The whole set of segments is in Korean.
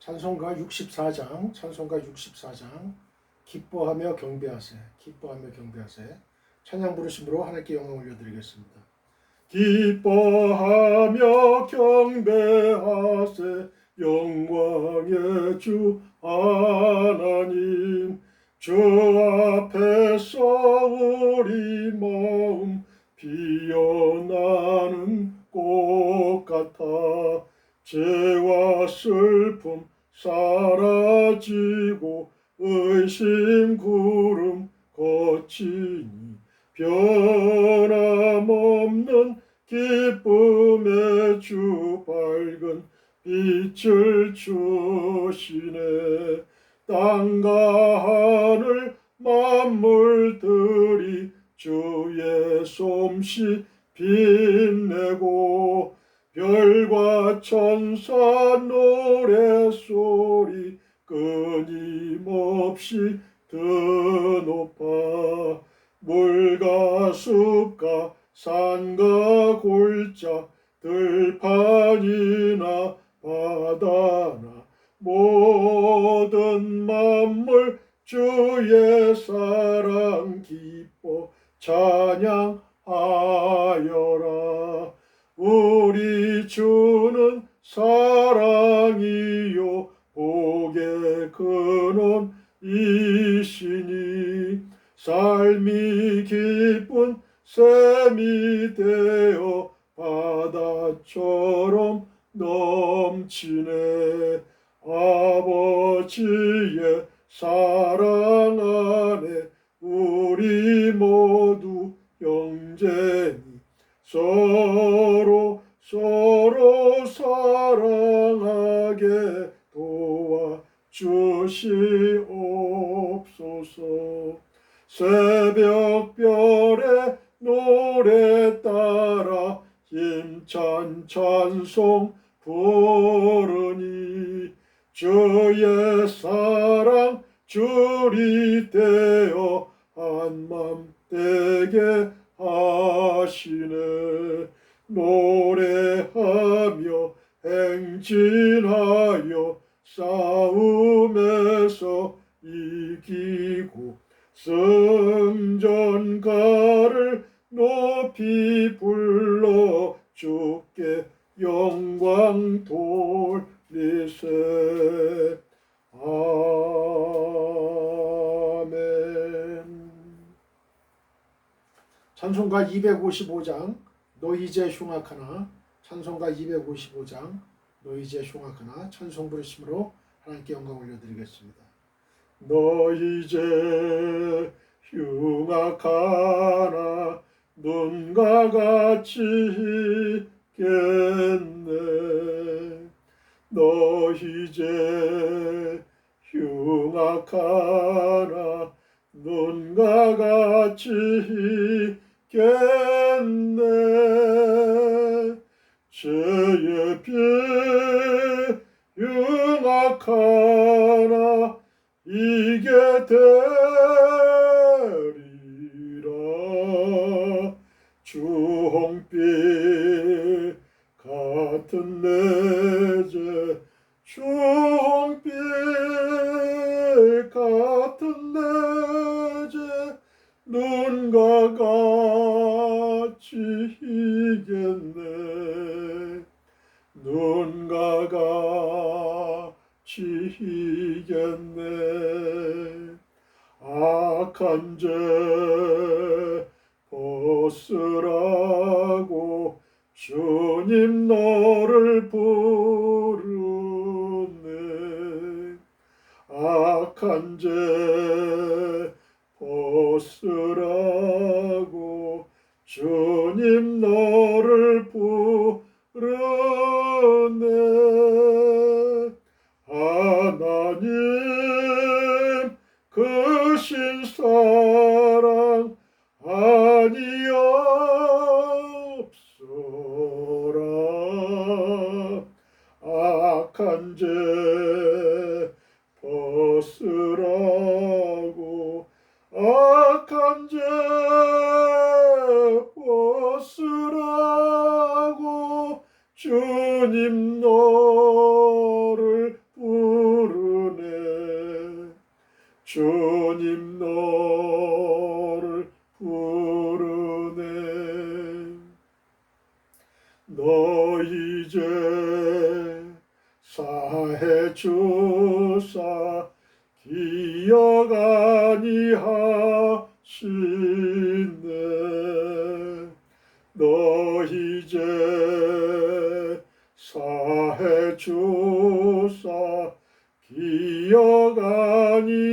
찬송가 64장 기뻐하며 경배하세 찬양 부르심으로 하나님께 영광 올려드리겠습니다. 기뻐하며 경배하세 영광의 주 하나님, 주 앞에서 우리 마음 피어나는 꽃 같아 죄와 슬픔 사라지고 의심 구름 거치니 변함없는 기쁨의 주 밝은 빛을 주시네. 땅과 하늘 만물들이 주의 솜씨 빛내고 별과 천사 노래소리 끊임없이 드높아 물과 숲과 산과 골짜 들판이나 바다나 모든 만물 주의 사랑 기뻐 찬양하여라. 우리 주는 사랑이요 복의 근원이시니 삶이 기쁜 샘이 되어 바다처럼 넘치네. 아버지의 사랑 안에 우리 모두 형제니 서로 사랑하게 도와주시옵소서. 새벽별의 노래 따라 힘찬 찬송 부르니 주의 사랑 줄이 되어 한맘 되게 하시네. 노래하며 행진하여 싸움에서 이기고 승전가를 높이 불러 주께 영광 돌리세. 아멘. 찬송가 255장 너 이제 흉악하나, 찬송가 255장 너 이제 흉악하나 찬송 부르심으로 하나님께 영광 올려드리겠습니다. 너 이제 흉악하나 눈과 같이 있겠네. 너 이제 흉악하나 눈과 같이 있겠네. 죄의 피 흉악하나 이게 되리라. 주홍빛 같은 내 죄 주홍빛 같은 내 죄 눈과 같이 이겠네. 눈과 같이 이겠네. 악한 죄 벗으라고 주님 너를 부르네. 악한 죄 벗으라고 주님 너를 부르네. 하나님 크신 사랑 아니옵소라. 악한 죄 벗으라고 악한 죄 벗으라고 주님 너를 부르네. 주님 너를 부르네. 너 이제 사해 주사 기억 아니하시네. 너 이제 사해 주사 기억 아니하시네.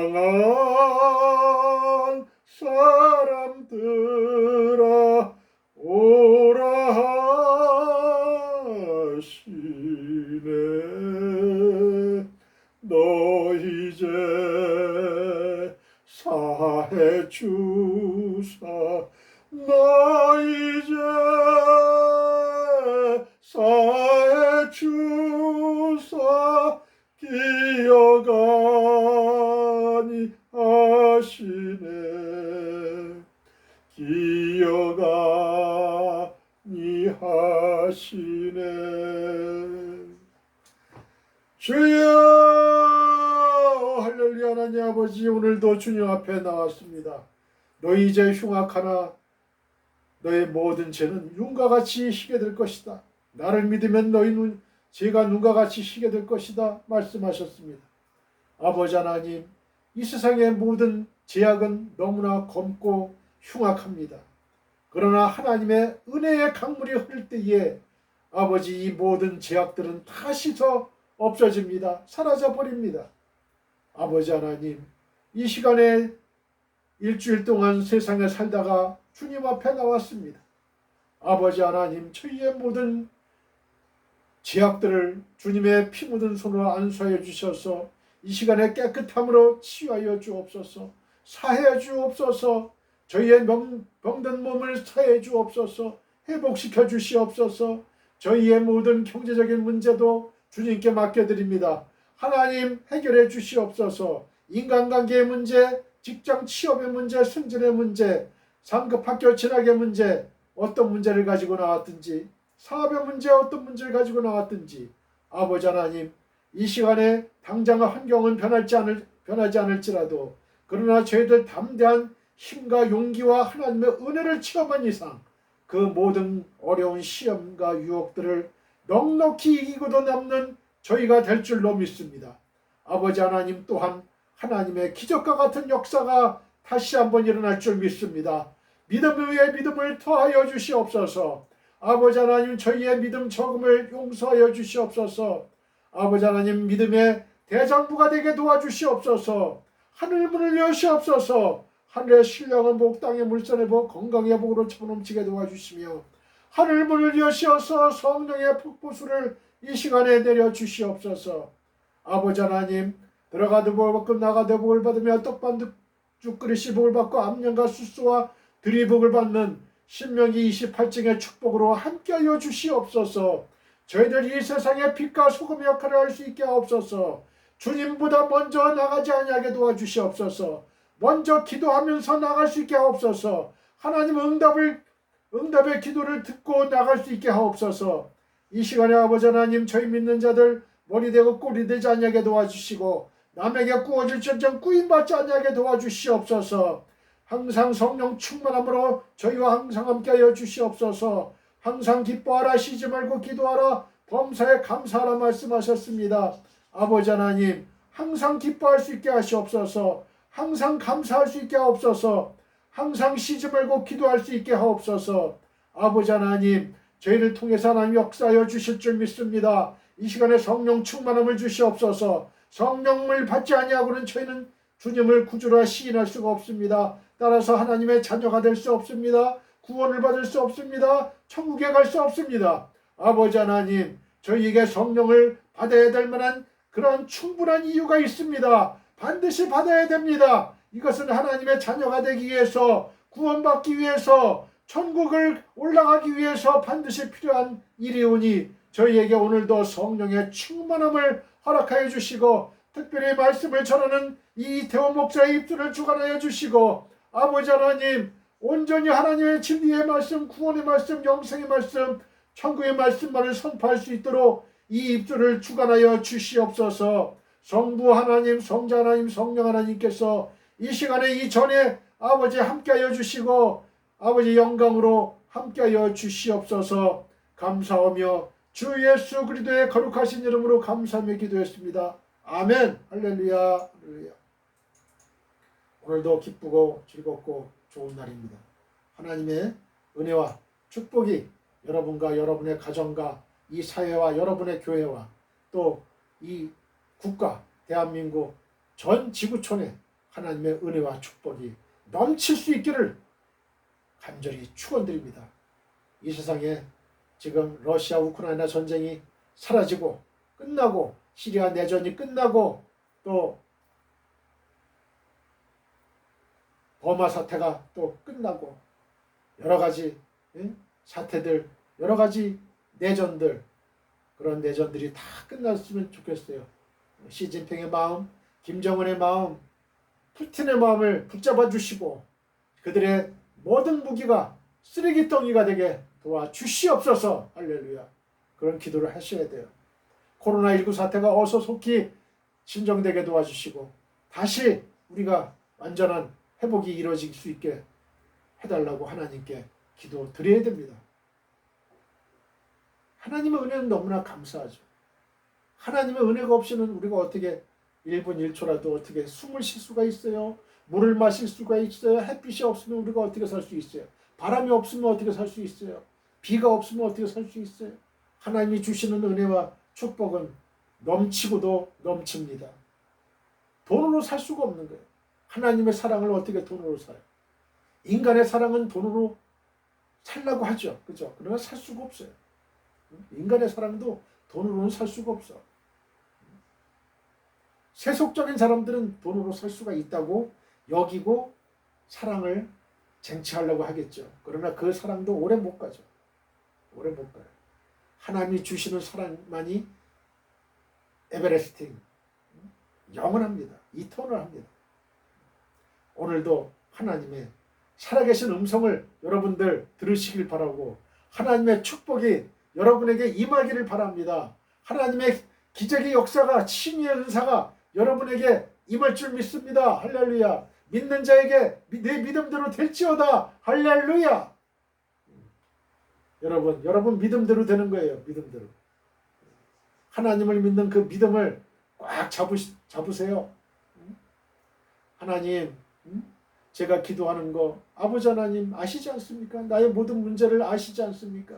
불쌍한 사람들아 오라 하시네. 너 이제 사해 주사 너 이제 사해 주사 기억 아니하시네. 기억 아니하시네. 주여 할렐루야. 하나님 아버지, 오늘도 주님 앞에 나왔습니다. 너희 이제 흉악하나 너의 모든 죄는 눈과 같이 희게 될 것이다. 나를 믿으면 너희 죄가 눈과 같이 희게 될 것이다 말씀하셨습니다. 아버지 하나님, 이 세상의 모든 죄악은 너무나 검고 흉악합니다. 그러나 하나님의 은혜의 강물이 흐를 때에 아버지, 이 모든 죄악들은 다 씻어 없어집니다. 사라져 버립니다. 아버지 하나님, 이 시간에 일주일 동안 세상에 살다가 주님 앞에 나왔습니다. 아버지 하나님, 저희의 모든 죄악들을 주님의 피 묻은 손으로 안수하여 주셔서 이 시간에 깨끗함으로 치유하여 주옵소서. 사해 주옵소서. 저희의 병든 몸을 사해 주옵소서. 회복시켜 주시옵소서. 저희의 모든 경제적인 문제도 주님께 맡겨드립니다. 하나님, 해결해 주시옵소서. 인간관계의 문제, 직장 취업의 문제, 승진의 문제, 상급 학교 진학의 문제, 어떤 문제를 가지고 나왔든지, 사업의 문제, 어떤 문제를 가지고 나왔든지, 아버지 하나님, 이 시간에 당장 환경은 변하지 않을지라도 그러나 저희들 담대한 힘과 용기와 하나님의 은혜를 체험한 이상 그 모든 어려운 시험과 유혹들을 넉넉히 이기고도 남는 저희가 될 줄로 믿습니다. 아버지 하나님, 또한 하나님의 기적과 같은 역사가 다시 한번 일어날 줄 믿습니다. 믿음 위에 믿음을 더하여 주시옵소서. 아버지 하나님, 저희의 믿음 적음을 용서하여 주시옵소서. 아버지 하나님, 믿음의 대장부가 되게 도와주시옵소서. 하늘 문을 여시옵소서. 하늘의 신령한 복, 땅의 물선의 복, 건강의 복으로 차넘치게 도와주시며 하늘 문을 여시어서 성령의 폭포수를 이 시간에 내려주시옵소서. 아버지 하나님, 들어가도 복을 받고 나가도 복을 받으며 떡반죽 그릇이 복을 받고 암령과 수수와 들이 복을 받는 신명기 28장의 축복으로 함께하여 주시옵소서. 저희들 이 세상의 빛과 소금의 역할을 할 수 있게 하옵소서. 주님보다 먼저 나가지 아니하게 도와주시옵소서. 먼저 기도하면서 나갈 수 있게 하옵소서. 하나님 응답의 기도를 듣고 나갈 수 있게 하옵소서. 이 시간에 아버지 하나님, 저희 믿는 자들 머리 되고 꼴이 되지 아니하게 도와주시고 남에게 꾸어질지언정 꾸임받지 아니하게 도와주시옵소서. 항상 성령 충만함으로 저희와 항상 함께하여 주시옵소서. 항상 기뻐하라, 쉬지 말고 기도하라, 범사에 감사하라 말씀하셨습니다. 아버지 하나님, 항상 기뻐할 수 있게 하시옵소서. 항상 감사할 수 있게 하옵소서. 항상 쉬지 말고 기도할 수 있게 하옵소서. 아버지 하나님, 저희를 통해서 하나님 역사하여 주실 줄 믿습니다. 이 시간에 성령 충만함을 주시옵소서. 성령을 받지 아니하고는 저희는 주님을 구주라 시인할 수가 없습니다. 따라서 하나님의 자녀가 될 수 없습니다. 구원을 받을 수 없습니다. 천국에 갈 수 없습니다. 아버지 하나님, 저희에게 성령을 받아야 될 만한 그런 충분한 이유가 있습니다. 반드시 받아야 됩니다. 이것은 하나님의 자녀가 되기 위해서, 구원받기 위해서, 천국을 올라가기 위해서 반드시 필요한 일이오니 저희에게 오늘도 성령의 충만함을 허락하여 주시고 특별히 말씀을 전하는 이태호 목사의 입술을 주관하여 주시고 아버지 하나님, 온전히 하나님의 진리의 말씀, 구원의 말씀, 영생의 말씀 천국의 말씀만을 선포할 수 있도록 이 입술을 주관하여 주시옵소서. 성부 하나님, 성자 하나님, 성령 하나님께서 이 시간에 이전에 아버지 함께하여 주시고 아버지 영광으로 함께하여 주시옵소서. 감사하며 주 예수 그리스도의 거룩하신 이름으로 감사하며 기도했습니다. 아멘. 할렐루야. 할렐루야. 오늘도 기쁘고 즐겁고 좋은 날입니다. 하나님의 은혜와 축복이 여러분과 여러분의 가정과 이 사회와 여러분의 교회와 또 이 국가 대한민국 전 지구촌에 하나님의 은혜와 축복이 넘칠 수 있기를 간절히 축원드립니다. 이 세상에 지금 러시아 우크라이나 전쟁이 사라지고 끝나고 시리아 내전이 끝나고 또 버마 사태가 또 끝나고 여러 가지 사태들, 여러 가지 내전들, 그런 내전들이 다 끝났으면 좋겠어요. 시진핑의 마음, 김정은의 마음, 푸틴의 마음을 붙잡아 주시고 그들의 모든 무기가 쓰레기덩이가 되게 도와주시옵소서. 할렐루야. 그런 기도를 하셔야 돼요. 코로나19 사태가 어서 속히 진정되게 도와주시고 다시 우리가 완전한 회복이 이루어질 수 있게 해달라고 하나님께 기도 드려야 됩니다. 하나님의 은혜는 너무나 감사하죠. 하나님의 은혜가 없이는 우리가 어떻게 1분 1초라도 어떻게 숨을 쉴 수가 있어요? 물을 마실 수가 있어요? 햇빛이 없으면 우리가 어떻게 살 수 있어요? 바람이 없으면 어떻게 살 수 있어요? 비가 없으면 어떻게 살 수 있어요? 하나님이 주시는 은혜와 축복은 넘치고도 넘칩니다. 돈으로 살 수가 없는 거예요. 하나님의 사랑을 어떻게 돈으로 사요? 인간의 사랑은 돈으로 살라고 하죠. 그죠? 그러나 살 수가 없어요. 인간의 사랑도 돈으로는 살 수가 없어. 세속적인 사람들은 돈으로 살 수가 있다고 여기고 사랑을 쟁취하려고 하겠죠. 그러나 그 사랑도 오래 못 가죠. 오래 못 가요. 하나님이 주시는 사랑만이 에베레스팅, 영원합니다. 이터널합니다. 오늘도 하나님의 살아계신 음성을 여러분들 들으시길 바라고 하나님의 축복이 여러분에게 임하기를 바랍니다. 하나님의 기적의 역사가 치유의 은사가 여러분에게 임할 줄 믿습니다. 할렐루야. 믿는 자에게 내 믿음대로 될지어다. 할렐루야. 여러분 믿음대로 되는 거예요. 믿음대로. 하나님을 믿는 그 믿음을 꽉 잡으세요. 하나님, 제가 기도하는 거 아버지 하나님 아시지 않습니까? 나의 모든 문제를 아시지 않습니까?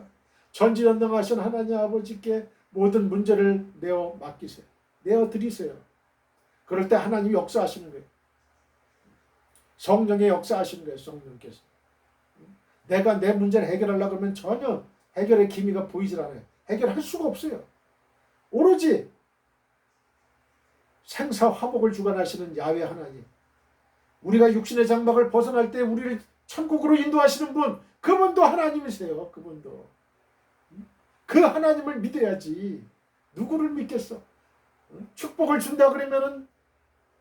전지전능하신 하나님 아버지께 모든 문제를 내어 맡기세요. 내어 드리세요. 그럴 때 하나님이 역사하시는 거예요. 성령의 역사하시는 거예요. 성령께서. 내가 내 문제를 해결하려고 하면 전혀 해결의 기미가 보이질 않아요. 해결할 수가 없어요. 오로지 생사 화복을 주관하시는 야훼 하나님. 우리가 육신의 장막을 벗어날 때 우리를 천국으로 인도하시는 분, 그분도 하나님이세요. 그분도. 그 하나님을 믿어야지. 누구를 믿겠어? 축복을 준다 그러면은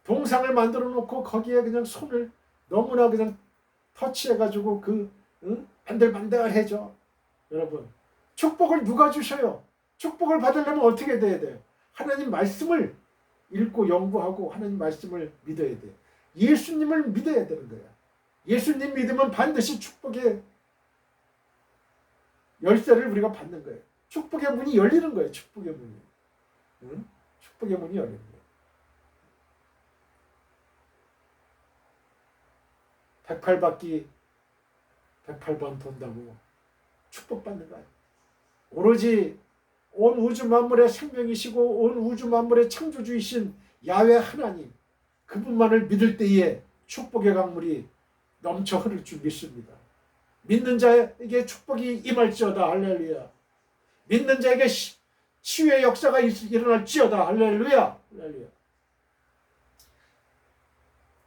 동상을 만들어 놓고 거기에 그냥 손을 너무나 그냥 터치해가지고 반들반들해져. 여러분, 축복을 누가 주셔요? 축복을 받으려면 어떻게 돼야 돼요? 하나님 말씀을 읽고 연구하고 하나님 말씀을 믿어야 돼요. 예수님을 믿어야 되는 거야. 예수님 믿으면 반드시 축복의 열쇠를 우리가 받는 거예요. 축복의 문이 열리는 거예요. 축복의 문이. 응? 축복의 문이 열리는 거예요. 108바퀴 108번 돈다고 축복받는 거예요. 오로지 온 우주 만물의 생명이시고 온 우주 만물의 창조주이신 야훼 하나님, 그분만을 믿을 때에 축복의 강물이 넘쳐 흐를 줄 믿습니다. 믿는 자에게 축복이 임할지어다. 할렐루야. 믿는 자에게 치유의 역사가 일어날지어다. 할렐루야. 할렐루야.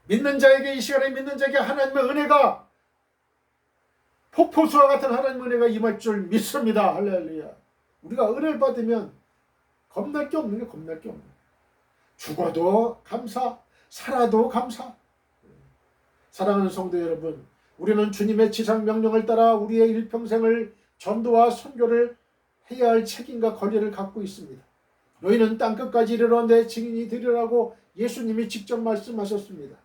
믿는 자에게, 이 시간에 믿는 자에게 하나님의 은혜가, 폭포수와 같은 하나님의 은혜가 임할 줄 믿습니다. 할렐루야. 우리가 은혜를 받으면 겁날 게 없는 게 겁날 게 없는 거예요. 죽어도 감사, 살아도 감사. 사랑하는 성도 여러분, 우리는 주님의 지상 명령을 따라 우리의 일평생을 전도와 선교를 해야 할 책임과 권리를 갖고 있습니다. 너희는 땅끝까지 이르러 내 증인이 되리라고 예수님이 직접 말씀하셨습니다.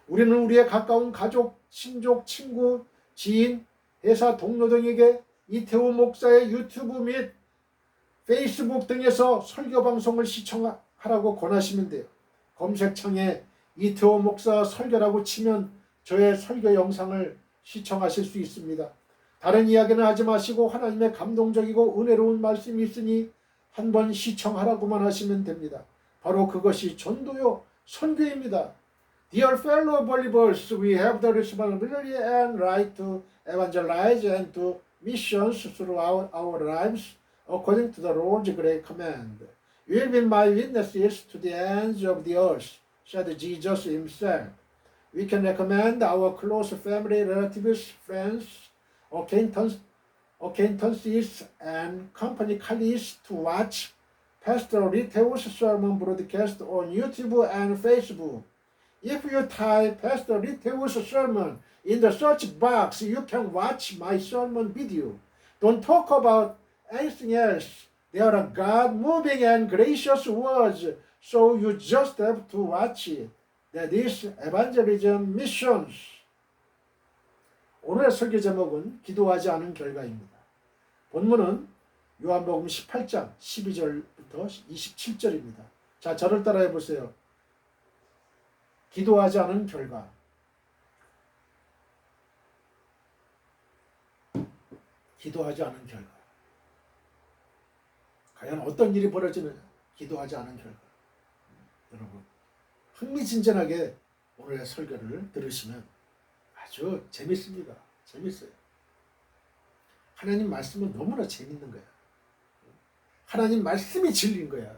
우리는 우리의 가까운 가족, 친족, 친구, 지인, 회사 동료 등에게 이태호 목사의 유튜브 및 페이스북 등에서 설교 방송을 시청하라고 권하시면 돼요. 검색창에 이태호 목사 설교라고 치면 저의 설교 영상을 시청하실 수 있습니다. 다른 이야기는 하지 마시고 하나님의 감동적이고 은혜로운 말씀이 있으니 한번 시청하라고만 하시면 됩니다. 바로 그것이 전도요 선교입니다. Dear fellow believers, we have the responsibility and right to evangelize and to missions throughout our lives according to the Lord's great command. You will be my witnesses to the ends of the earth, said Jesus himself. We can recommend our close family, relatives, friends, acquaintances, and company colleagues to watch Pastor Riteo's sermon broadcast on YouTube and Facebook. If you type Pastor Riteo's sermon in the search box, you can watch my sermon video. Don't talk about anything else. There are God-moving and gracious words, so you just have to watch it. That is evangelism missions. 오늘의 설교 제목은 기도하지 않은 결과입니다. 본문은 요한복음 18장 12절부터 27절입니다. 자, 저를 따라해 보세요. 기도하지 않은 결과. 기도하지 않은 결과. 과연 어떤 일이 벌어지느냐? 기도하지 않은 결과. 여러분, 흥미진진하게 오늘의 설교를 들으시면 아주 재밌습니다. 재밌어요. 하나님 말씀은 너무나 재밌는 거야. 하나님 말씀이 진리인 거야.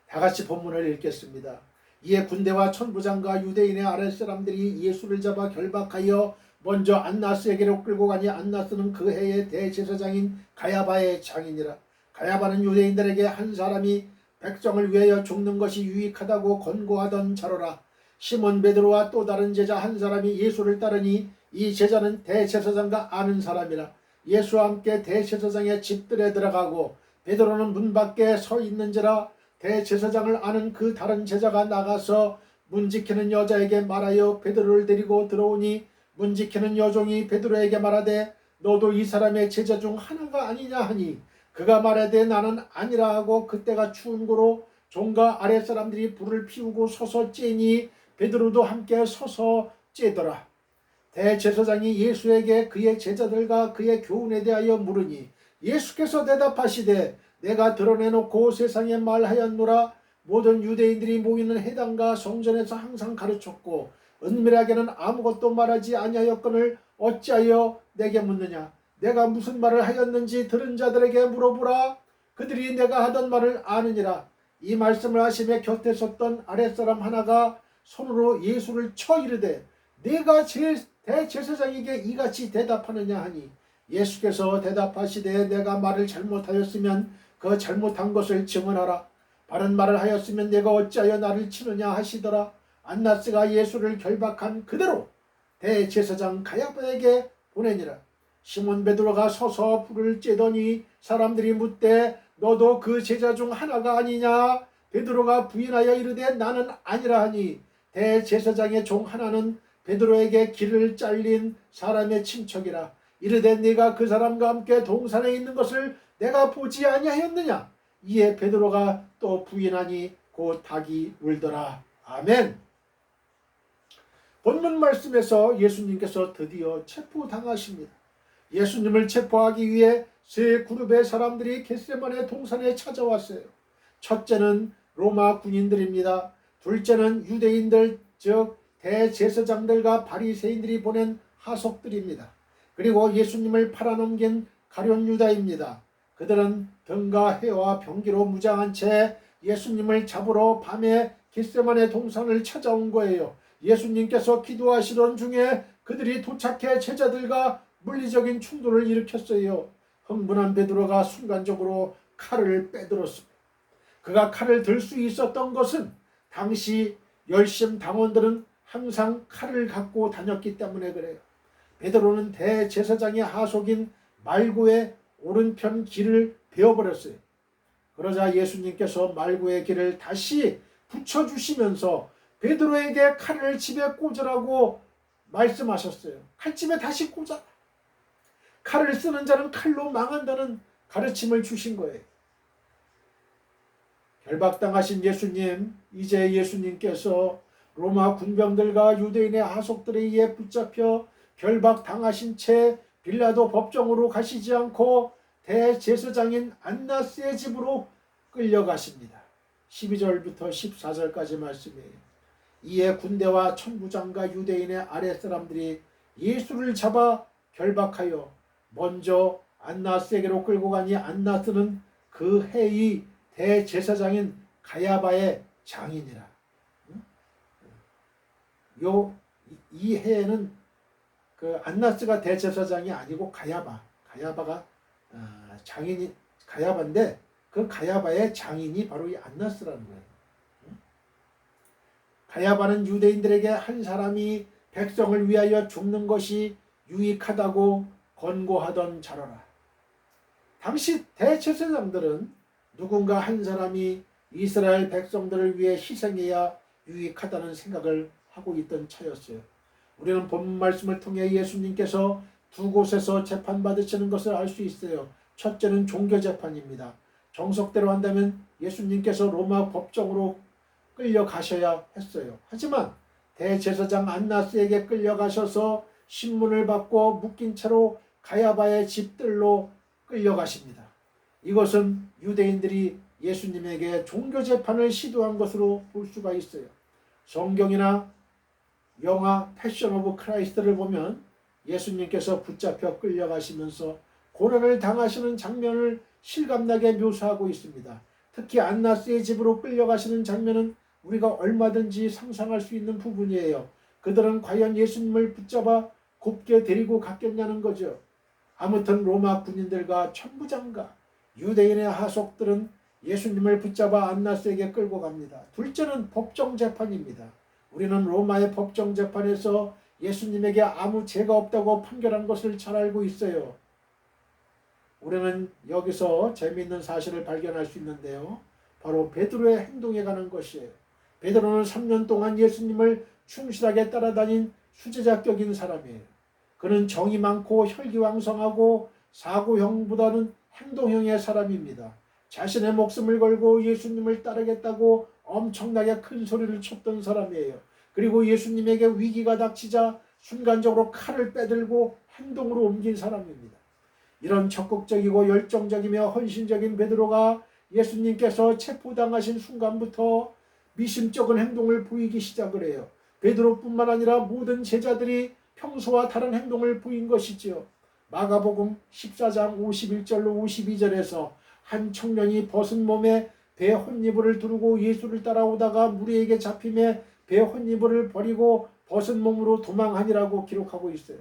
다 같이 본문을 읽겠습니다. 이에 군대와 천부장과 유대인의 아랫사람들이 예수를 잡아 결박하여 먼저 안나스에게로 끌고 가니 안나스는 그 해의 대제사장인 가야바의 장인이라. 가야바는 유대인들에게 한 사람이 백성을 위하여 죽는 것이 유익하다고 권고하던 자로라. 시몬 베드로와 또 다른 제자 한 사람이 예수를 따르니 이 제자는 대제사장과 아는 사람이라. 예수와 함께 대제사장의 집들에 들어가고 베드로는 문 밖에 서 있는지라. 대제사장을 아는 그 다른 제자가 나가서 문 지키는 여자에게 말하여 베드로를 데리고 들어오니 문 지키는 여종이 베드로에게 말하되 너도 이 사람의 제자 중 하나가 아니냐 하니 그가 말하되 나는 아니라 하고 그때가 추운 고로 종과 아랫사람들이 불을 피우고 서서 쬐니 베드로도 함께 서서 쬐더라. 대제사장이 예수에게 그의 제자들과 그의 교훈에 대하여 물으니 예수께서 대답하시되 내가 드러내놓고 세상에 말하였노라. 모든 유대인들이 모이는 회당과 성전에서 항상 가르쳤고 은밀하게는 아무것도 말하지 아니하였거늘 어찌하여 내게 묻느냐. 내가 무슨 말을 하였는지 들은 자들에게 물어보라. 그들이 내가 하던 말을 아느니라. 이 말씀을 하시며 곁에 섰던 아랫사람 하나가 손으로 예수를 쳐 이르되 내가 대제사장에게 이같이 대답하느냐 하니 예수께서 대답하시되 내가 말을 잘못하였으면 그 잘못한 것을 증언하라. 바른 말을 하였으면 내가 어찌하여 나를 치느냐 하시더라. 안나스가 예수를 결박한 그대로 대제사장 가야바에게 보내니라. 시몬 베드로가 서서 불을 쬐더니 사람들이 묻되 너도 그 제자 중 하나가 아니냐. 베드로가 부인하여 이르되 나는 아니라 하니 대제사장의 종 하나는 베드로에게 길을 잘린 사람의 친척이라. 이르되 네가 그 사람과 함께 동산에 있는 것을 내가 보지 아니하였느냐. 이에 베드로가 또 부인하니 곧 닭이 울더라. 아멘. 본문 말씀에서 예수님께서 드디어 체포당하십니다. 예수님을 체포하기 위해 세 그룹의 사람들이 겟세마네 동산에 찾아왔어요. 첫째는 로마 군인들입니다. 둘째는 유대인들 즉 대제사장들과 바리새인들이 보낸 하속들입니다. 그리고 예수님을 팔아넘긴 가룟 유다입니다. 그들은 등과 해와 병기로 무장한 채 예수님을 잡으러 밤에 겟세마네 동산을 찾아온 거예요. 예수님께서 기도하시던 중에 그들이 도착해 제자들과 물리적인 충돌을 일으켰어요. 흥분한 베드로가 순간적으로 칼을 빼들었습니다. 그가 칼을 들 수 있었던 것은 당시 열심 당원들은 항상 칼을 갖고 다녔기 때문에 그래요. 베드로는 대제사장의 하속인 말고의 오른편 귀를 베어버렸어요. 그러자 예수님께서 말구의 길을 다시 붙여주시면서 베드로에게 칼을 집에 꽂으라고 말씀하셨어요. 칼집에 다시 꽂아. 칼을 쓰는 자는 칼로 망한다는 가르침을 주신 거예요. 결박당하신 예수님, 이제 예수님께서 로마 군병들과 유대인의 하속들에 의해 붙잡혀 결박당하신 채 빌라도 법정으로 가시지 않고 대제사장인 안나스의 집으로 끌려가십니다. 12절부터 14절까지 말씀이에요. 이에 군대와 천부장과 유대인의 아랫사람들이 예수를 잡아 결박하여 먼저 안나스에게로 끌고 가니 안나스는 그 해의 대제사장인 가야바의 장인이라. 이 해에는 그 안나스가 대제사장이 아니고 가야바가 장인이 가야바인데 그 가야바의 장인이 바로 이 안나스라는 거예요. 가야바는 유대인들에게 한 사람이 백성을 위하여 죽는 것이 유익하다고 권고하던 자로라. 당시 대제사장들은 누군가 한 사람이 이스라엘 백성들을 위해 희생해야 유익하다는 생각을 하고 있던 차였어요. 우리는 본 말씀을 통해 예수님께서 두 곳에서 재판받으시는 것을 알 수 있어요. 첫째는 종교재판입니다. 정석대로 한다면 예수님께서 로마 법정으로 끌려가셔야 했어요. 하지만 대제사장 안나스에게 끌려가셔서 신문을 받고 묶인 채로 가야바의 집들로 끌려가십니다. 이것은 유대인들이 예수님에게 종교재판을 시도한 것으로 볼 수가 있어요. 성경이나 영화 패션 오브 크라이스트를 보면 예수님께서 붙잡혀 끌려가시면서 고난을 당하시는 장면을 실감나게 묘사하고 있습니다. 특히 안나스의 집으로 끌려가시는 장면은 우리가 얼마든지 상상할 수 있는 부분이에요. 그들은 과연 예수님을 붙잡아 곱게 데리고 갔겠냐는 거죠. 아무튼 로마 군인들과 천부장과 유대인의 하속들은 예수님을 붙잡아 안나스에게 끌고 갑니다. 둘째는 법정재판입니다. 우리는 로마의 법정재판에서 예수님에게 아무 죄가 없다고 판결한 것을 잘 알고 있어요. 우리는 여기서 재미있는 사실을 발견할 수 있는데요. 바로 베드로의 행동에 관한 것이에요. 베드로는 3년 동안 예수님을 충실하게 따라다닌 수제자격인 사람이에요. 그는 정이 많고 혈기왕성하고 사고형보다는 행동형의 사람입니다. 자신의 목숨을 걸고 예수님을 따르겠다고 엄청나게 큰 소리를 쳤던 사람이에요. 그리고 예수님에게 위기가 닥치자 순간적으로 칼을 빼들고 행동으로 옮긴 사람입니다. 이런 적극적이고 열정적이며 헌신적인 베드로가 예수님께서 체포당하신 순간부터 미심쩍은 행동을 보이기 시작을 해요. 베드로뿐만 아니라 모든 제자들이 평소와 다른 행동을 보인 것이지요. 마가복음 14장 51절로 52절에서 한 청년이 벗은 몸에 배 혼이불을 두르고 예수를 따라오다가 무리에게 잡힘에 배 혼이불을 버리고 벗은 몸으로 도망하니라고 기록하고 있어요.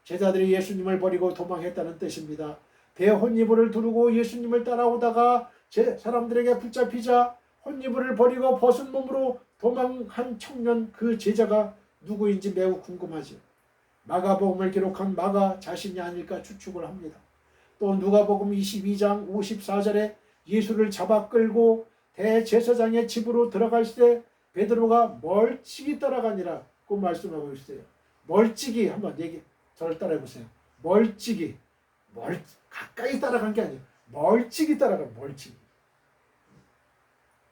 제자들이 예수님을 버리고 도망했다는 뜻입니다. 배 혼이불을 두르고 예수님을 따라오다가 사람들에게 붙잡히자 혼이불을 버리고 벗은 몸으로 도망한 청년, 그 제자가 누구인지 매우 궁금하죠. 마가복음을 기록한 마가 자신이 아닐까 추측을 합니다. 또 누가복음 22장 54절에 예수를 잡아 끌고 대제사장의 집으로 들어갈 때 베드로가 멀찍이 따라가니라고 말씀하고 있어요. 멀찍이 한번 저를 따라해 보세요. 멀찍이, 가까이 따라간 게 아니에요. 멀찍이 따라가. 멀찍이.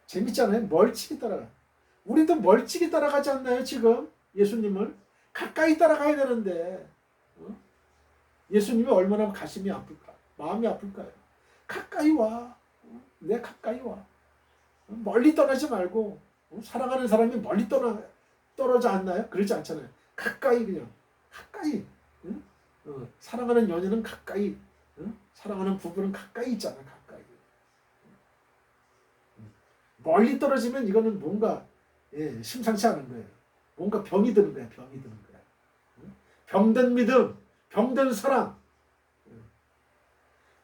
재밌잖아요. 멀찍이 따라가. 우리도 멀찍이 따라가지 않나요? 지금 예수님을 가까이 따라가야 되는데 예수님이 얼마나 가슴이 아플까, 마음이 아플까요? 가까이 와. 내 가까이 와. 멀리 떠나지 말고. 사랑하는 사람이 멀리 떨어져 않나요? 그렇지 않잖아요. 가까이, 그냥 가까이. 사랑하는 연인은 가까이, 사랑하는 부부는 가까이 있잖아. 가까이. 멀리 떨어지면 이거는 뭔가 심상치 않은 거예요. 뭔가 병이 드는 거야. 병이 드는 거야. 병든 믿음, 병든 사랑.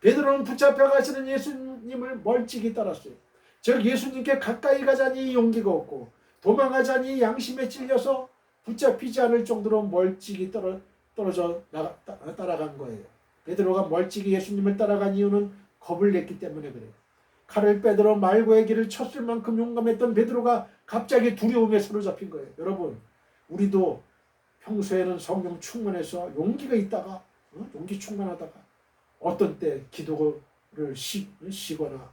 베드로는 붙잡혀 가시는 예수님을 멀찍이 따랐어요. 즉 예수님께 가까이 가자니 용기가 없고 도망가자니 양심에 찔려서 붙잡히지 않을 정도로 멀찍이 떨어져 따라간 거예요. 베드로가 멀찍이 예수님을 따라간 이유는 겁을 냈기 때문에 그래요. 칼을 빼들어 말고의 길을 쳤을 만큼 용감했던 베드로가 갑자기 두려움에 사로잡힌 거예요. 여러분, 우리도 평소에는 성령 충만해서 용기가 있다가 용기 충만하다가 어떤 때 기도를 쉬거나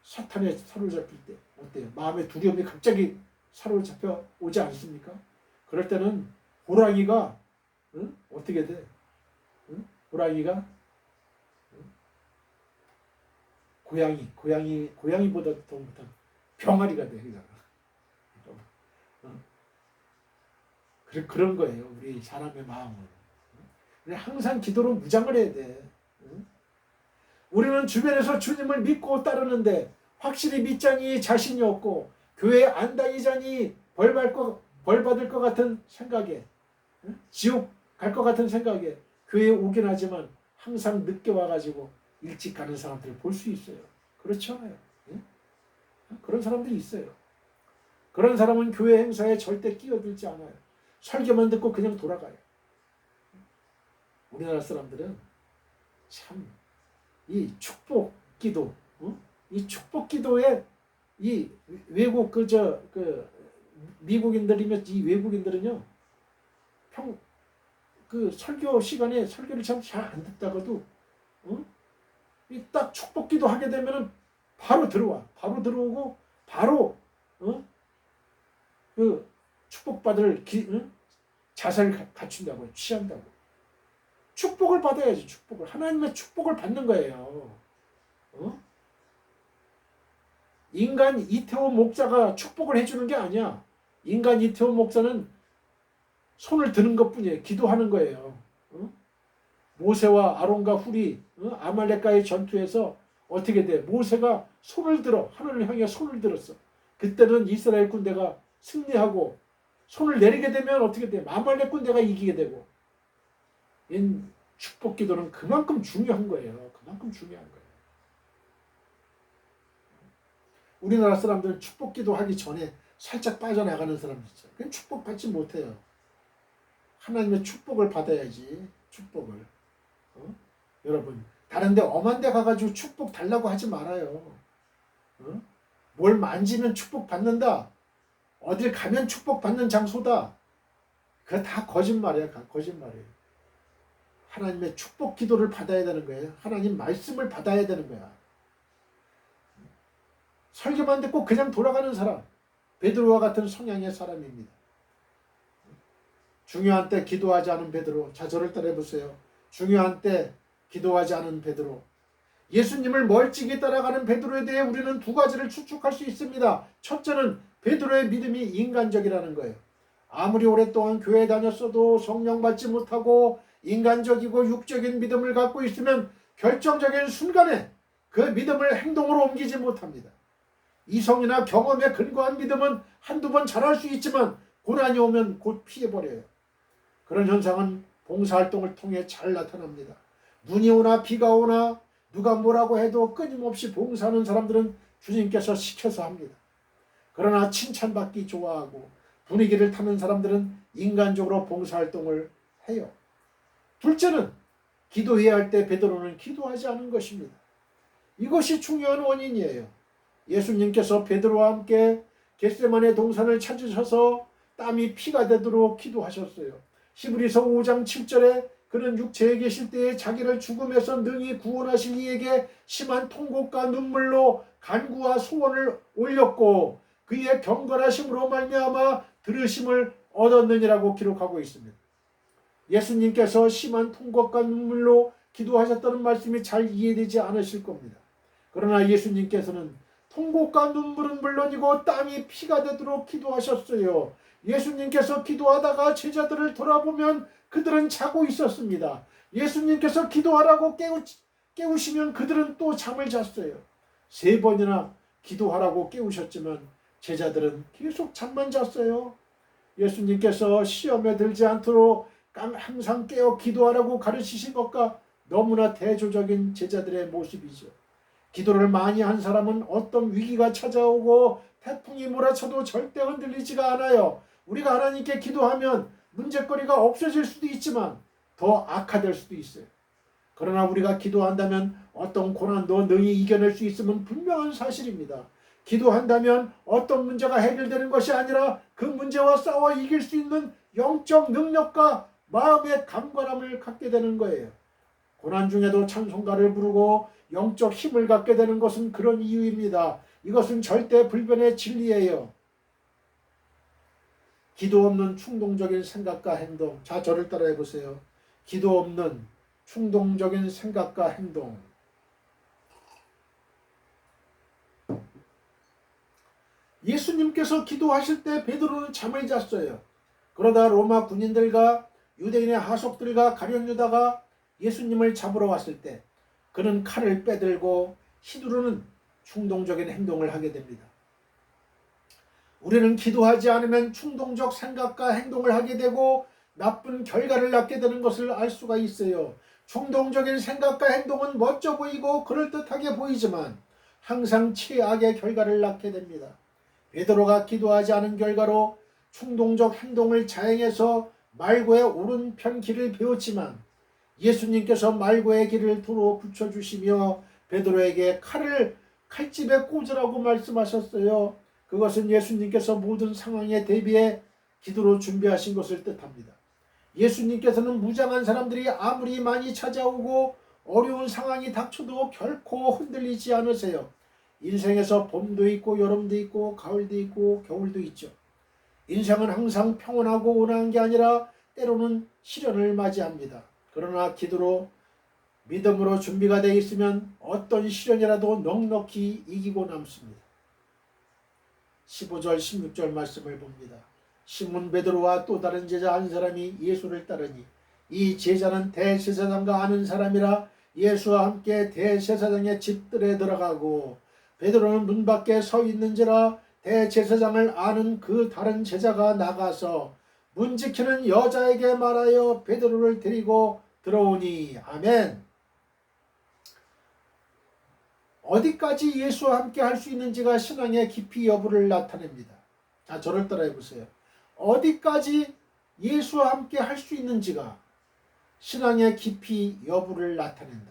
사탄에 사로잡힐 때 어때요? 마음의 두려움이 갑자기 사로잡혀 오지 않습니까? 그럴 때는 호랑이가 어떻게 돼? 호랑이가 고양이보다 더 못한 병아리가 돼. 그런 거예요. 우리 사람의 마음은. 항상 기도로 무장을 해야 돼. 우리는 주변에서 주님을 믿고 따르는데 확실히 믿자니 자신이 없고 교회 안 다니자니 벌 받을 것 같은 생각에 지옥 갈 것 같은 생각에 교회에 오긴 하지만 항상 늦게 와가지고 일찍 가는 사람들을 볼 수 있어요. 그렇지 않아요? 그런 사람들이 있어요. 그런 사람은 교회 행사에 절대 끼어들지 않아요. 설교만 듣고 그냥 돌아가요. 우리나라 사람들은 참 이 축복 기도, 이 축복 기도에 이 외국 미국인들이면 이 외국인들은요 그 설교 시간에 설교를 참 잘 안 듣다가도 이 딱 축복 기도 하게 되면은 바로 들어오고 바로 그 축복받을 자세를 갖춘다고요. 취한다고. 축복을 받아야지. 축복을. 하나님의 축복을 받는 거예요. 인간 이태호 목사가 축복을 해주는 게 아니야. 인간 이태호 목사는 손을 드는 것뿐이에요. 기도하는 거예요. 모세와 아론과 훌이 아말렉과의 전투에서 어떻게 돼? 모세가 손을 들어 하늘을 향해 손을 들었어. 그때는 이스라엘 군대가 승리하고 손을 내리게 되면 어떻게 돼? 아말렉 군대가 이기게 되고. 이 축복 기도는 그만큼 중요한 거예요. 그만큼 중요한 거예요. 우리나라 사람들은 축복 기도하기 전에 살짝 빠져나가는 사람들 있어요. 그냥 축복 받지 못해요. 하나님의 축복을 받아야지. 축복을. 여러분, 다른 데 엄한 데 가가지고 축복 달라고 하지 말아요. 뭘 만지면 축복 받는다. 어딜 가면 축복 받는 장소다. 그거 다 거짓말이야. 거짓말이에요. 하나님의 축복 기도를 받아야 되는 거예요. 하나님 말씀을 받아야 되는 거야. 설교만 듣고 그냥 돌아가는 사람, 베드로와 같은 성향의 사람입니다. 중요한 때 기도하지 않은 베드로. 자, 저를 따라해보세요. 중요한 때 기도하지 않은 베드로. 예수님을 멀찍이 따라가는 베드로에 대해 우리는 두 가지를 추측할 수 있습니다. 첫째는 베드로의 믿음이 인간적이라는 거예요. 아무리 오랫동안 교회에 다녔어도 성령 받지 못하고 인간적이고 육적인 믿음을 갖고 있으면 결정적인 순간에 그 믿음을 행동으로 옮기지 못합니다. 이성이나 경험에 근거한 믿음은 한두 번 잘할 수 있지만 고난이 오면 곧 피해버려요. 그런 현상은 봉사활동을 통해 잘 나타납니다. 눈이 오나 비가 오나 누가 뭐라고 해도 끊임없이 봉사하는 사람들은 주님께서 시켜서 합니다. 그러나 칭찬받기 좋아하고 분위기를 타는 사람들은 인간적으로 봉사활동을 해요. 둘째는 기도해야 할 때 베드로는 기도하지 않은 것입니다. 이것이 중요한 원인이에요. 예수님께서 베드로와 함께 겟세마네 동산을 찾으셔서 땀이 피가 되도록 기도하셨어요. 히브리서 5장 7절에 그는 육체에 계실 때에 자기를 죽음에서 능히 구원하실 이에게 심한 통곡과 눈물로 간구와 소원을 올렸고 그의 경건하심으로 말미암아 들으심을 얻었느니라고 기록하고 있습니다. 예수님께서 심한 통곡과 눈물로 기도하셨다는 말씀이 잘 이해되지 않으실 겁니다. 그러나 예수님께서는 통곡과 눈물은 물론이고 땀이 피가 되도록 기도하셨어요. 예수님께서 기도하다가 제자들을 돌아보면 그들은 자고 있었습니다. 예수님께서 기도하라고 깨우시면 그들은 또 잠을 잤어요. 3번이나 기도하라고 깨우셨지만 제자들은 계속 잠만 잤어요. 예수님께서 시험에 들지 않도록 항상 깨어 기도하라고 가르치신 것과 너무나 대조적인 제자들의 모습이죠. 기도를 많이 한 사람은 어떤 위기가 찾아오고 태풍이 몰아쳐도 절대 흔들리지가 않아요. 우리가 하나님께 기도하면 문제거리가 없어질 수도 있지만 더 악화될 수도 있어요. 그러나 우리가 기도한다면 어떤 고난도 능히 이겨낼 수 있음은 분명한 사실입니다. 기도한다면 어떤 문제가 해결되는 것이 아니라 그 문제와 싸워 이길 수 있는 영적 능력과 마음의 강건함을 갖게 되는 거예요. 고난 중에도 찬송가를 부르고 영적 힘을 갖게 되는 것은 그런 이유입니다. 이것은 절대 불변의 진리예요. 기도 없는 충동적인 생각과 행동. 자, 저를 따라해 보세요. 기도 없는 충동적인 생각과 행동. 예수님께서 기도하실 때 베드로는 잠을 잤어요. 그러다 로마 군인들과 유대인의 하속들과 가룟 유다가 예수님을 잡으러 왔을 때 그는 칼을 빼들고 휘두르는 충동적인 행동을 하게 됩니다. 우리는 기도하지 않으면 충동적 생각과 행동을 하게 되고 나쁜 결과를 낳게 되는 것을 알 수가 있어요. 충동적인 생각과 행동은 멋져 보이고 그럴듯하게 보이지만 항상 최악의 결과를 낳게 됩니다. 베드로가 기도하지 않은 결과로 충동적 행동을 자행해서 말고의 오른편 길을 배웠지만 예수님께서 말고의 길을 도로 붙여주시며 베드로에게 칼을 칼집에 꽂으라고 말씀하셨어요. 그것은 예수님께서 모든 상황에 대비해 기도로 준비하신 것을 뜻합니다. 예수님께서는 무장한 사람들이 아무리 많이 찾아오고 어려운 상황이 닥쳐도 결코 흔들리지 않으세요. 인생에서 봄도 있고 여름도 있고 가을도 있고 겨울도 있죠. 인생은 항상 평온하고 온화한 게 아니라 때로는 시련을 맞이합니다. 그러나 기도로 믿음으로 준비가 되어 있으면 어떤 시련이라도 넉넉히 이기고 남습니다. 15절 16절 말씀을 봅니다. 시몬 베드로와 또 다른 제자 한 사람이 예수를 따르니 이 제자는 대제사장과 아는 사람이라 예수와 함께 대제사장의 집들에 들어가고 베드로는 문 밖에 서 있는지라 대제사장을 아는 그 다른 제자가 나가서 문 지키는 여자에게 말하여 베드로를 데리고 들어오니. 아멘. 어디까지 예수와 함께 할 수 있는지가 신앙의 깊이 여부를 나타냅니다. 자, 저를 따라해 보세요. 어디까지 예수와 함께 할 수 있는지가 신앙의 깊이 여부를 나타낸다.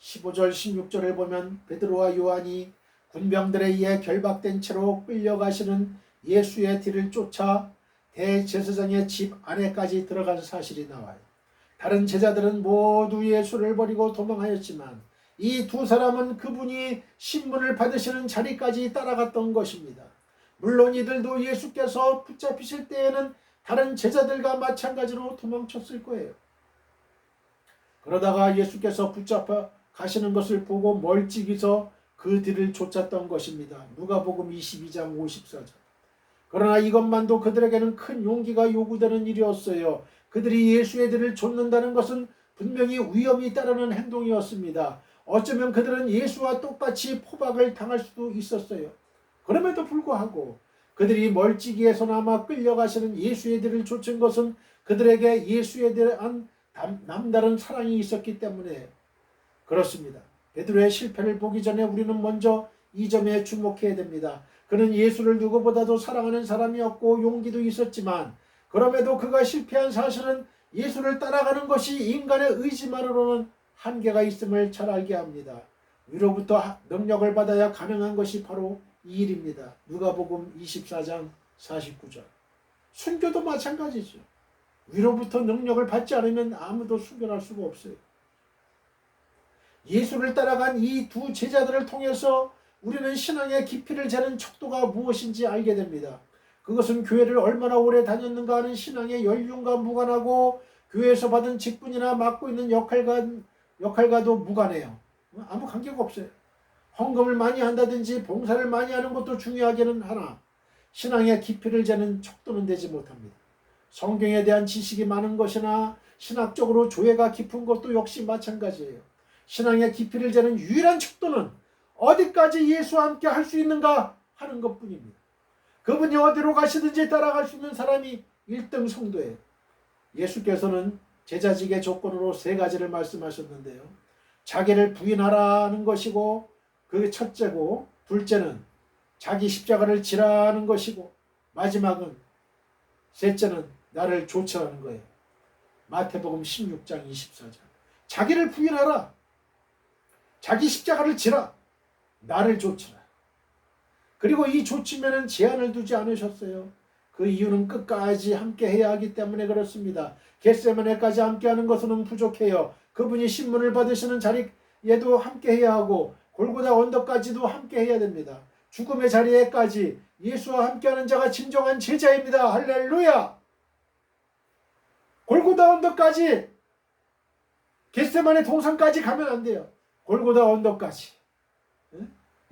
15절 16절을 보면 베드로와 요한이 군병들에 의해 결박된 채로 끌려가시는 예수의 뒤를 쫓아 대제사장의 집 안에까지 들어간 사실이 나와요. 다른 제자들은 모두 예수를 버리고 도망하였지만 이 두 사람은 그분이 신문을 받으시는 자리까지 따라갔던 것입니다. 물론 이들도 예수께서 붙잡히실 때에는 다른 제자들과 마찬가지로 도망쳤을 거예요. 그러다가 예수께서 붙잡아 가시는 것을 보고 멀찍이서 그 뒤를 쫓았던 것입니다. 누가복음 22장 54절. 그러나 이것만도 그들에게는 큰 용기가 요구되는 일이었어요. 그들이 예수의 뒤를 쫓는다는 것은 분명히 위험이 따르는 행동이었습니다. 어쩌면 그들은 예수와 똑같이 포박을 당할 수도 있었어요. 그럼에도 불구하고 그들이 멀찍이에서나마 끌려가시는 예수의 뒤를 쫓은 것은 그들에게 예수에 대한 남다른 사랑이 있었기 때문에 그렇습니다. 베드로의 실패를 보기 전에 우리는 먼저 이 점에 주목해야 됩니다. 그는 예수를 누구보다도 사랑하는 사람이었고 용기도 있었지만 그럼에도 그가 실패한 사실은 예수를 따라가는 것이 인간의 의지만으로는 한계가 있음을 잘 알게 합니다. 위로부터 능력을 받아야 가능한 것이 바로 이 일입니다. 누가복음 24장 49절. 순교도 마찬가지죠. 위로부터 능력을 받지 않으면 아무도 순교할 수가 없어요. 예수를 따라간 이 두 제자들을 통해서 우리는 신앙의 깊이를 재는 척도가 무엇인지 알게 됩니다. 그것은 교회를 얼마나 오래 다녔는가 하는 신앙의 연륜과 무관하고 교회에서 받은 직분이나 맡고 있는 역할과도 무관해요. 아무 관계가 없어요. 헌금을 많이 한다든지 봉사를 많이 하는 것도 중요하기는 하나 신앙의 깊이를 재는 척도는 되지 못합니다. 성경에 대한 지식이 많은 것이나 신학적으로 조예가 깊은 것도 역시 마찬가지예요. 신앙의 깊이를 재는 유일한 척도는 어디까지 예수와 함께 할 수 있는가 하는 것뿐입니다. 그분이 어디로 가시든지 따라갈 수 있는 사람이 1등 성도예요. 예수께서는 제자직의 조건으로 3가지를 말씀하셨는데요. 자기를 부인하라는 것이고 그게 첫째고, 둘째는 자기 십자가를 지라는 것이고, 마지막은 셋째는 나를 좇아하는 거예요. 마태복음 16장 24절. 자기를 부인하라. 자기 십자가를 지라. 나를 좇으라. 그리고 이 좇으면은 제한을 두지 않으셨어요. 그 이유는 끝까지 함께 해야 하기 때문에 그렇습니다. 겟세마네까지 함께하는 것은 부족해요. 그분이 신문을 받으시는 자리에도 함께해야 하고 골고다 언덕까지도 함께해야 됩니다. 죽음의 자리에까지 예수와 함께하는 자가 진정한 제자입니다. 할렐루야. 골고다 언덕까지, 겟세마네 동산까지 가면 안 돼요. 골고다 언덕까지,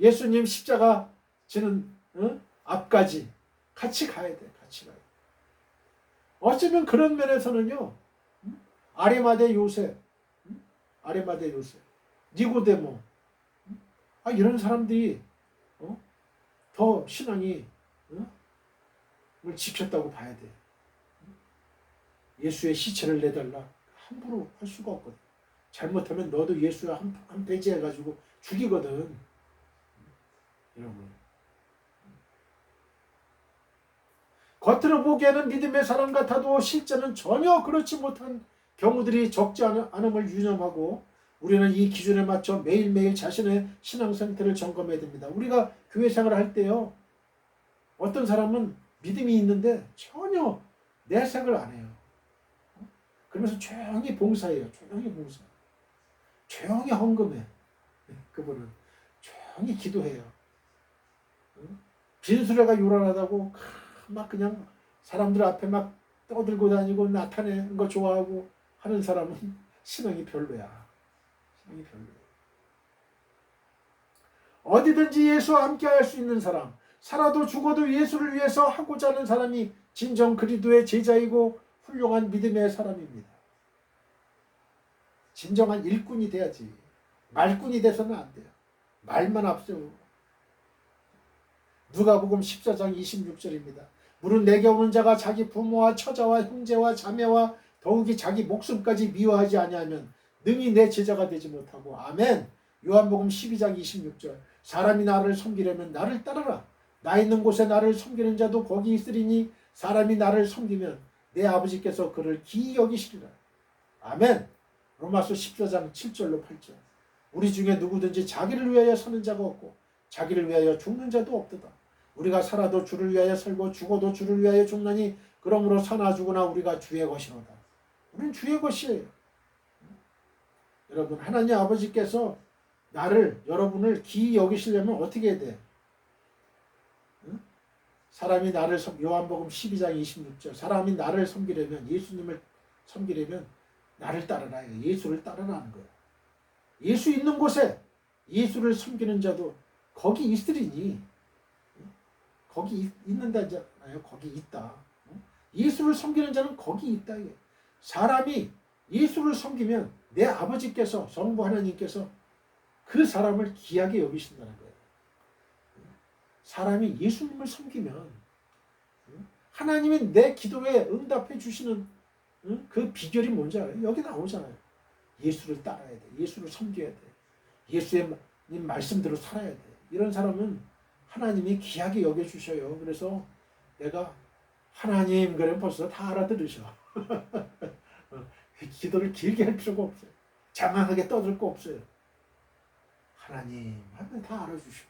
예수님 십자가 지는 앞까지 같이 가야 돼. 같이 가야 돼. 어쩌면 그런 면에서는요, 아리마대 요셉, 아리마대 요셉, 니고데모, 이런 사람들이 더 신앙이 을 지켰다고 봐야 돼. 예수의 시체를 내달라 함부로 할 수가 없거든. 잘못하면 너도 예수와 한 배지 해가지고 죽이거든. 여러분, 겉으로 보기에는 믿음의 사람 같아도 실제는 전혀 그렇지 못한 경우들이 적지 않음을 유념하고, 우리는 이 기준에 맞춰 매일매일 자신의 신앙 상태를 점검해야 됩니다. 우리가 교회 생활을 할 때요, 어떤 사람은 믿음이 있는데 전혀 내색을 안 해요. 그러면서 조용히 봉사해요. 조용히 봉사. 조용히 헌금해. 그분은 조용히 기도해요. 빈수레가 요란하다고 막 그냥 사람들 앞에 막 떠들고 다니고 나타내는 거 좋아하고 하는 사람은 신앙이 별로야. 신앙이 별로야. 어디든지 예수와 함께 할 수 있는 사람, 살아도 죽어도 예수를 위해서 하고자 하는 사람이 진정 그리스도의 제자이고 훌륭한 믿음의 사람입니다. 진정한 일꾼이 돼야지. 말꾼이 돼서는 안 돼요. 말만 앞세우고. 누가복음 14장 26절입니다. 물은 내게 오는 자가 자기 부모와 처자와 형제와 자매와 더욱이 자기 목숨까지 미워하지 아니하면 능히 내 제자가 되지 못하고. 아멘. 요한복음 12장 26절. 사람이 나를 섬기려면 나를 따르라. 나 있는 곳에 나를 섬기는 자도 거기 있으리니 사람이 나를 섬기면 내 아버지께서 그를 기이 여기시리라. 아멘. 로마서 14장 7절로 8절. 우리 중에 누구든지 자기를 위하여 사는 자가 없고 자기를 위하여 죽는 자도 없도다. 우리가 살아도 주를 위하여 살고 죽어도 주를 위하여 죽나니 그러므로 사나 죽으나 우리가 주의 것이로다. 우리는 주의 것이에요. 여러분, 하나님 아버지께서 여러분을 기이 여기시려면 어떻게 해야 돼? 사람이 나를 요한복음 12장 26절. 사람이 나를 섬기려면, 예수님을 섬기려면 나를 따르라. 예수를 따르라는 거예요. 예수 있는 곳에 예수를 섬기는 자도 거기 있으리니, 거기 있는다잖아요. 거기 있다. 예수를 섬기는 자는 거기 있다. 사람이 예수를 섬기면 내 아버지께서, 성부 하나님께서 그 사람을 귀하게 여기신다는 거예요. 사람이 예수님을 섬기면 하나님이 내 기도에 응답해 주시는 그 비결이 뭔지 알아요? 여기 나오잖아요. 예수를 따라야 돼. 예수를 섬겨야 돼. 예수의 말씀대로 살아야 돼. 이런 사람은 하나님이 귀하게 여겨주셔요. 그래서 내가 하나님 그러면 벌써 다 알아들으셔. 기도를 길게 할 필요가 없어요. 장황하게 떠들 거 없어요. 하나님 하면 다 알아주셔.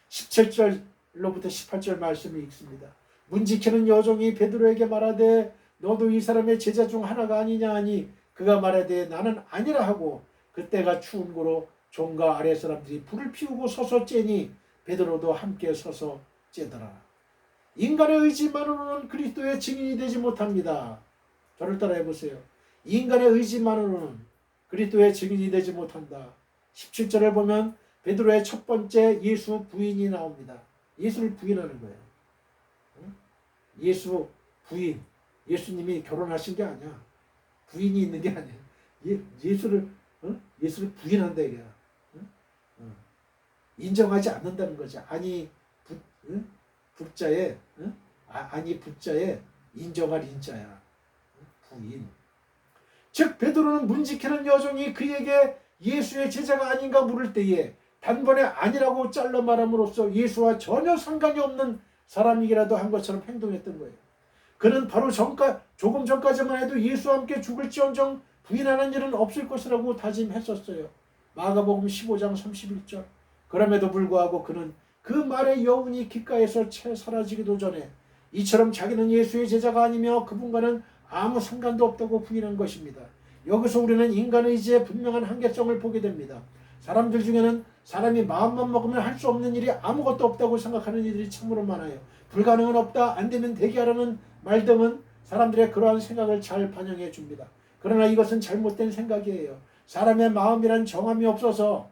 17절로부터 18절 말씀을 읽습니다. 문지키는 여종이 베드로에게 말하되 너도 이 사람의 제자 중 하나가 아니냐 하니 그가 말하되 나는 아니라 하고 그때가 추운 고로 종과 아래 사람들이 불을 피우고 서서 쬐니 베드로도 함께 서서 쬐더라. 인간의 의지만으로는 그리스도의 증인이 되지 못합니다. 저를 따라해 보세요. 인간의 의지만으로는 그리스도의 증인이 되지 못한다. 17절을 보면 베드로의 첫 번째 예수 부인이 나옵니다. 예수를 부인하는 거예요. 예수 부인. 예수님이 결혼하신 게 아니야. 부인이 있는 게 아니야. 예수를 부인한다 이거야. 인정하지 않는다는 거죠. 아니 붙자에 아니 붙자에 인정할 인자야. 부인. 즉 베드로는 문지키는 여종이 그에게 예수의 제자가 아닌가 물을 때에 단번에 아니라고 잘라 말함으로써 예수와 전혀 상관이 없는 사람이라도 한 것처럼 행동했던 거예요. 그는 바로 조금 전까지만 해도 예수와 함께 죽을지언정 부인하는 일은 없을 것이라고 다짐했었어요. 마가복음 15장 31절. 그럼에도 불구하고 그는 그 말의 여운이 귓가에서 채 사라지기도 전에 이처럼 자기는 예수의 제자가 아니며 그분과는 아무 상관도 없다고 부인한 것입니다. 여기서 우리는 인간 의지의 분명한 한계성을 보게 됩니다. 사람들 중에는 사람이 마음만 먹으면 할 수 없는 일이 아무것도 없다고 생각하는 이들이 참으로 많아요. 불가능은 없다, 안 되면 되게 하라는 말 등은 사람들의 그러한 생각을 잘 반영해 줍니다. 그러나 이것은 잘못된 생각이에요. 사람의 마음이란 정함이 없어서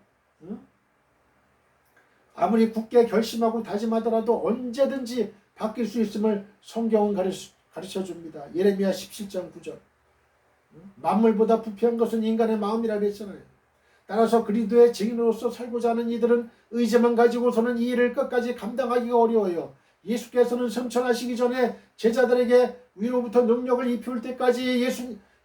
아무리 굳게 결심하고 다짐하더라도 언제든지 바뀔 수 있음을 성경은 가르쳐 줍니다. 예레미야 17장 9절. 만물보다 부패한 것은 인간의 마음이라 그랬잖아요. 따라서 그리스도의 증인으로서 살고자 하는 이들은 의지만 가지고서는 이 일을 끝까지 감당하기가 어려워요. 예수께서는 승천하시기 전에 제자들에게 위로부터 능력을 입힐 때까지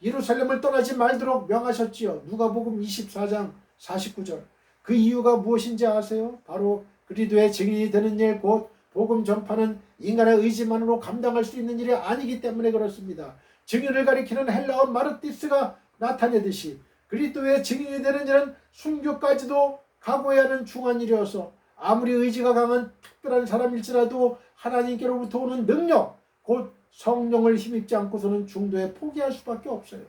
예루살렘을 떠나지 말도록 명하셨지요. 누가복음 24장 49절. 그 이유가 무엇인지 아세요? 바로 그리스도의 증인이 되는 일, 곧 복음 전파는 인간의 의지만으로 감당할 수 있는 일이 아니기 때문에 그렇습니다. 증인을 가리키는 헬라어 마르티스가 나타내듯이 그리스도의 증인이 되는 일은 순교까지도 각오해야 하는 중한 일이어서 아무리 의지가 강한 특별한 사람일지라도 하나님께로부터 오는 능력, 곧 성령을 힘입지 않고서는 중도에 포기할 수밖에 없어요.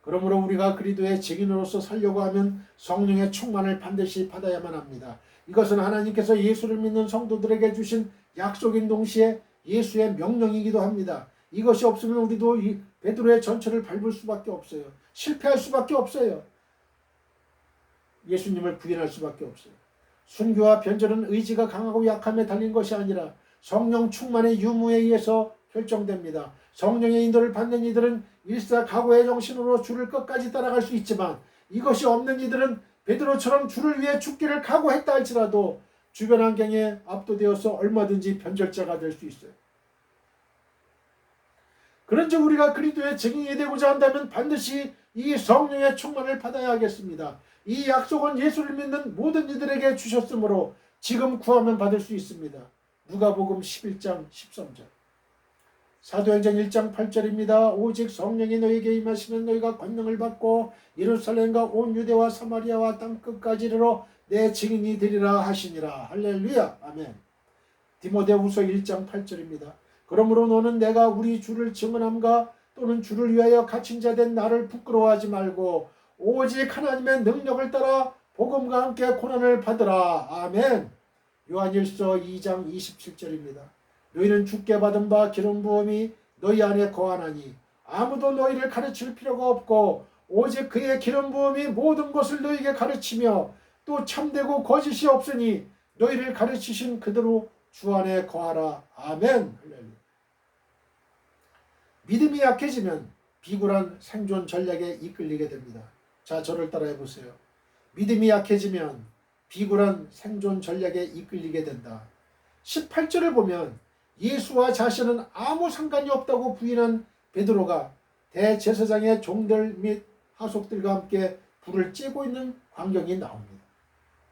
그러므로 우리가 그리스도의 증인으로서 살려고 하면 성령의 충만을 반드시 받아야만 합니다. 이것은 하나님께서 예수를 믿는 성도들에게 주신 약속인 동시에 예수의 명령이기도 합니다. 이것이 없으면 우리도 이 베드로의 전철을 밟을 수밖에 없어요. 실패할 수밖에 없어요. 예수님을 부인할 수밖에 없어요. 순교와 변절은 의지가 강하고 약함에 달린 것이 아니라 성령 충만의 유무에 의해서 결정됩니다. 성령의 인도를 받는 이들은 일사각오의 정신으로 주를 끝까지 따라갈 수 있지만 이것이 없는 이들은 베드로처럼 주를 위해 죽기를 각오했다 할지라도 주변 환경에 압도되어서 얼마든지 변절자가 될 수 있어요. 그런즉 우리가 그리스도의 증인이 되고자 한다면 반드시 이 성령의 충만을 받아야 하겠습니다. 이 약속은 예수를 믿는 모든 이들에게 주셨으므로 지금 구하면 받을 수 있습니다. 누가복음 11장 13절. 사도행전 1장 8절입니다. 오직 성령이 너희에게 임하시면 너희가 권능을 받고 예루살렘과 온 유대와 사마리아와 땅끝까지 이르러 내 증인이 되리라 하시니라. 할렐루야. 아멘. 디모데후서 1장 8절입니다. 그러므로 너는 내가 우리 주를 증언함과 또는 주를 위하여 갇힌 자 된 나를 부끄러워하지 말고 오직 하나님의 능력을 따라 복음과 함께 고난을 받으라. 아멘. 요한일서 2장 27절입니다. 너희는 주께 받은 바 기름 부음이 너희 안에 거하나니 아무도 너희를 가르칠 필요가 없고 오직 그의 기름 부음이 모든 것을 너희에게 가르치며 또 참되고 거짓이 없으니 너희를 가르치신 그대로 주 안에 거하라. 아멘. 믿음이 약해지면 비굴한 생존 전략에 이끌리게 됩니다. 자, 저를 따라해 보세요. 믿음이 약해지면 비굴한 생존 전략에 이끌리게 된다. 18절을 보면 예수와 자신은 아무 상관이 없다고 부인한 베드로가 대제사장의 종들 및 하속들과 함께 불을 쬐고 있는 광경이 나옵니다.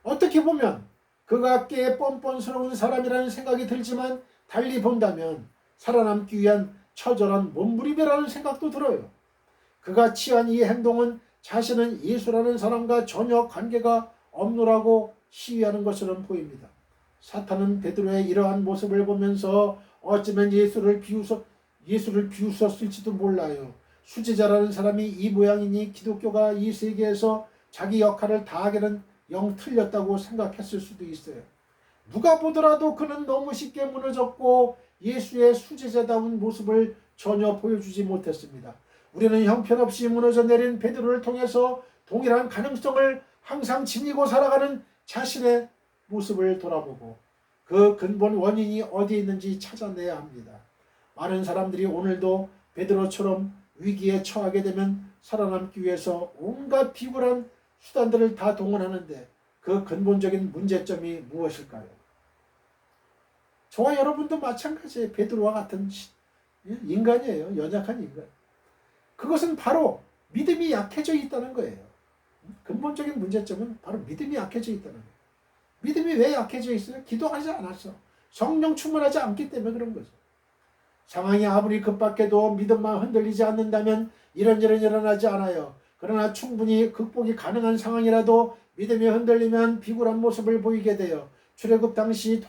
어떻게 보면 그가 꽤 뻔뻔스러운 사람이라는 생각이 들지만 달리 본다면 살아남기 위한 처절한 몸부림이라는 생각도 들어요. 그가 취한 이 행동은 자신은 예수라는 사람과 전혀 관계가 없노라고 시위하는 것처럼 보입니다. 사탄은 베드로의 이러한 모습을 보면서 어쩌면 예수를 비웃었을지도 몰라요. 수제자라는 사람이 이 모양이니 기독교가 이 세계에서 자기 역할을 다하기는 영 틀렸다고 생각했을 수도 있어요. 누가 보더라도 그는 너무 쉽게 무너졌고 예수의 수제자다운 모습을 전혀 보여주지 못했습니다. 우리는 형편없이 무너져 내린 베드로를 통해서 동일한 가능성을 항상 지니고 살아가는 자신의 모습을 돌아보고 그 근본 원인이 어디에 있는지 찾아내야 합니다. 많은 사람들이 오늘도 베드로처럼 위기에 처하게 되면 살아남기 위해서 온갖 비굴한 수단들을 다 동원하는데 그 근본적인 문제점이 무엇일까요? 저와 여러분도 마찬가지예요. 베드로와 같은 인간이에요. 연약한 인간. 그것은 바로 믿음이 약해져 있다는 거예요. 근본적인 문제점은 바로 믿음이 약해져 있다는 거예요. 믿음이 왜 약해져 있어요? 기도하지 않았어. 성령 충만하지 않기 때문에 그런 거죠. 상황이 아무리 급박해도 믿음만 흔들리지 않는다면 이런 일은 일어나지 않아요. 그러나 충분히 극복이 가능한 상황이라도 믿음이 흔들리면 비굴한 모습을 보이게 돼요. 출애굽 당시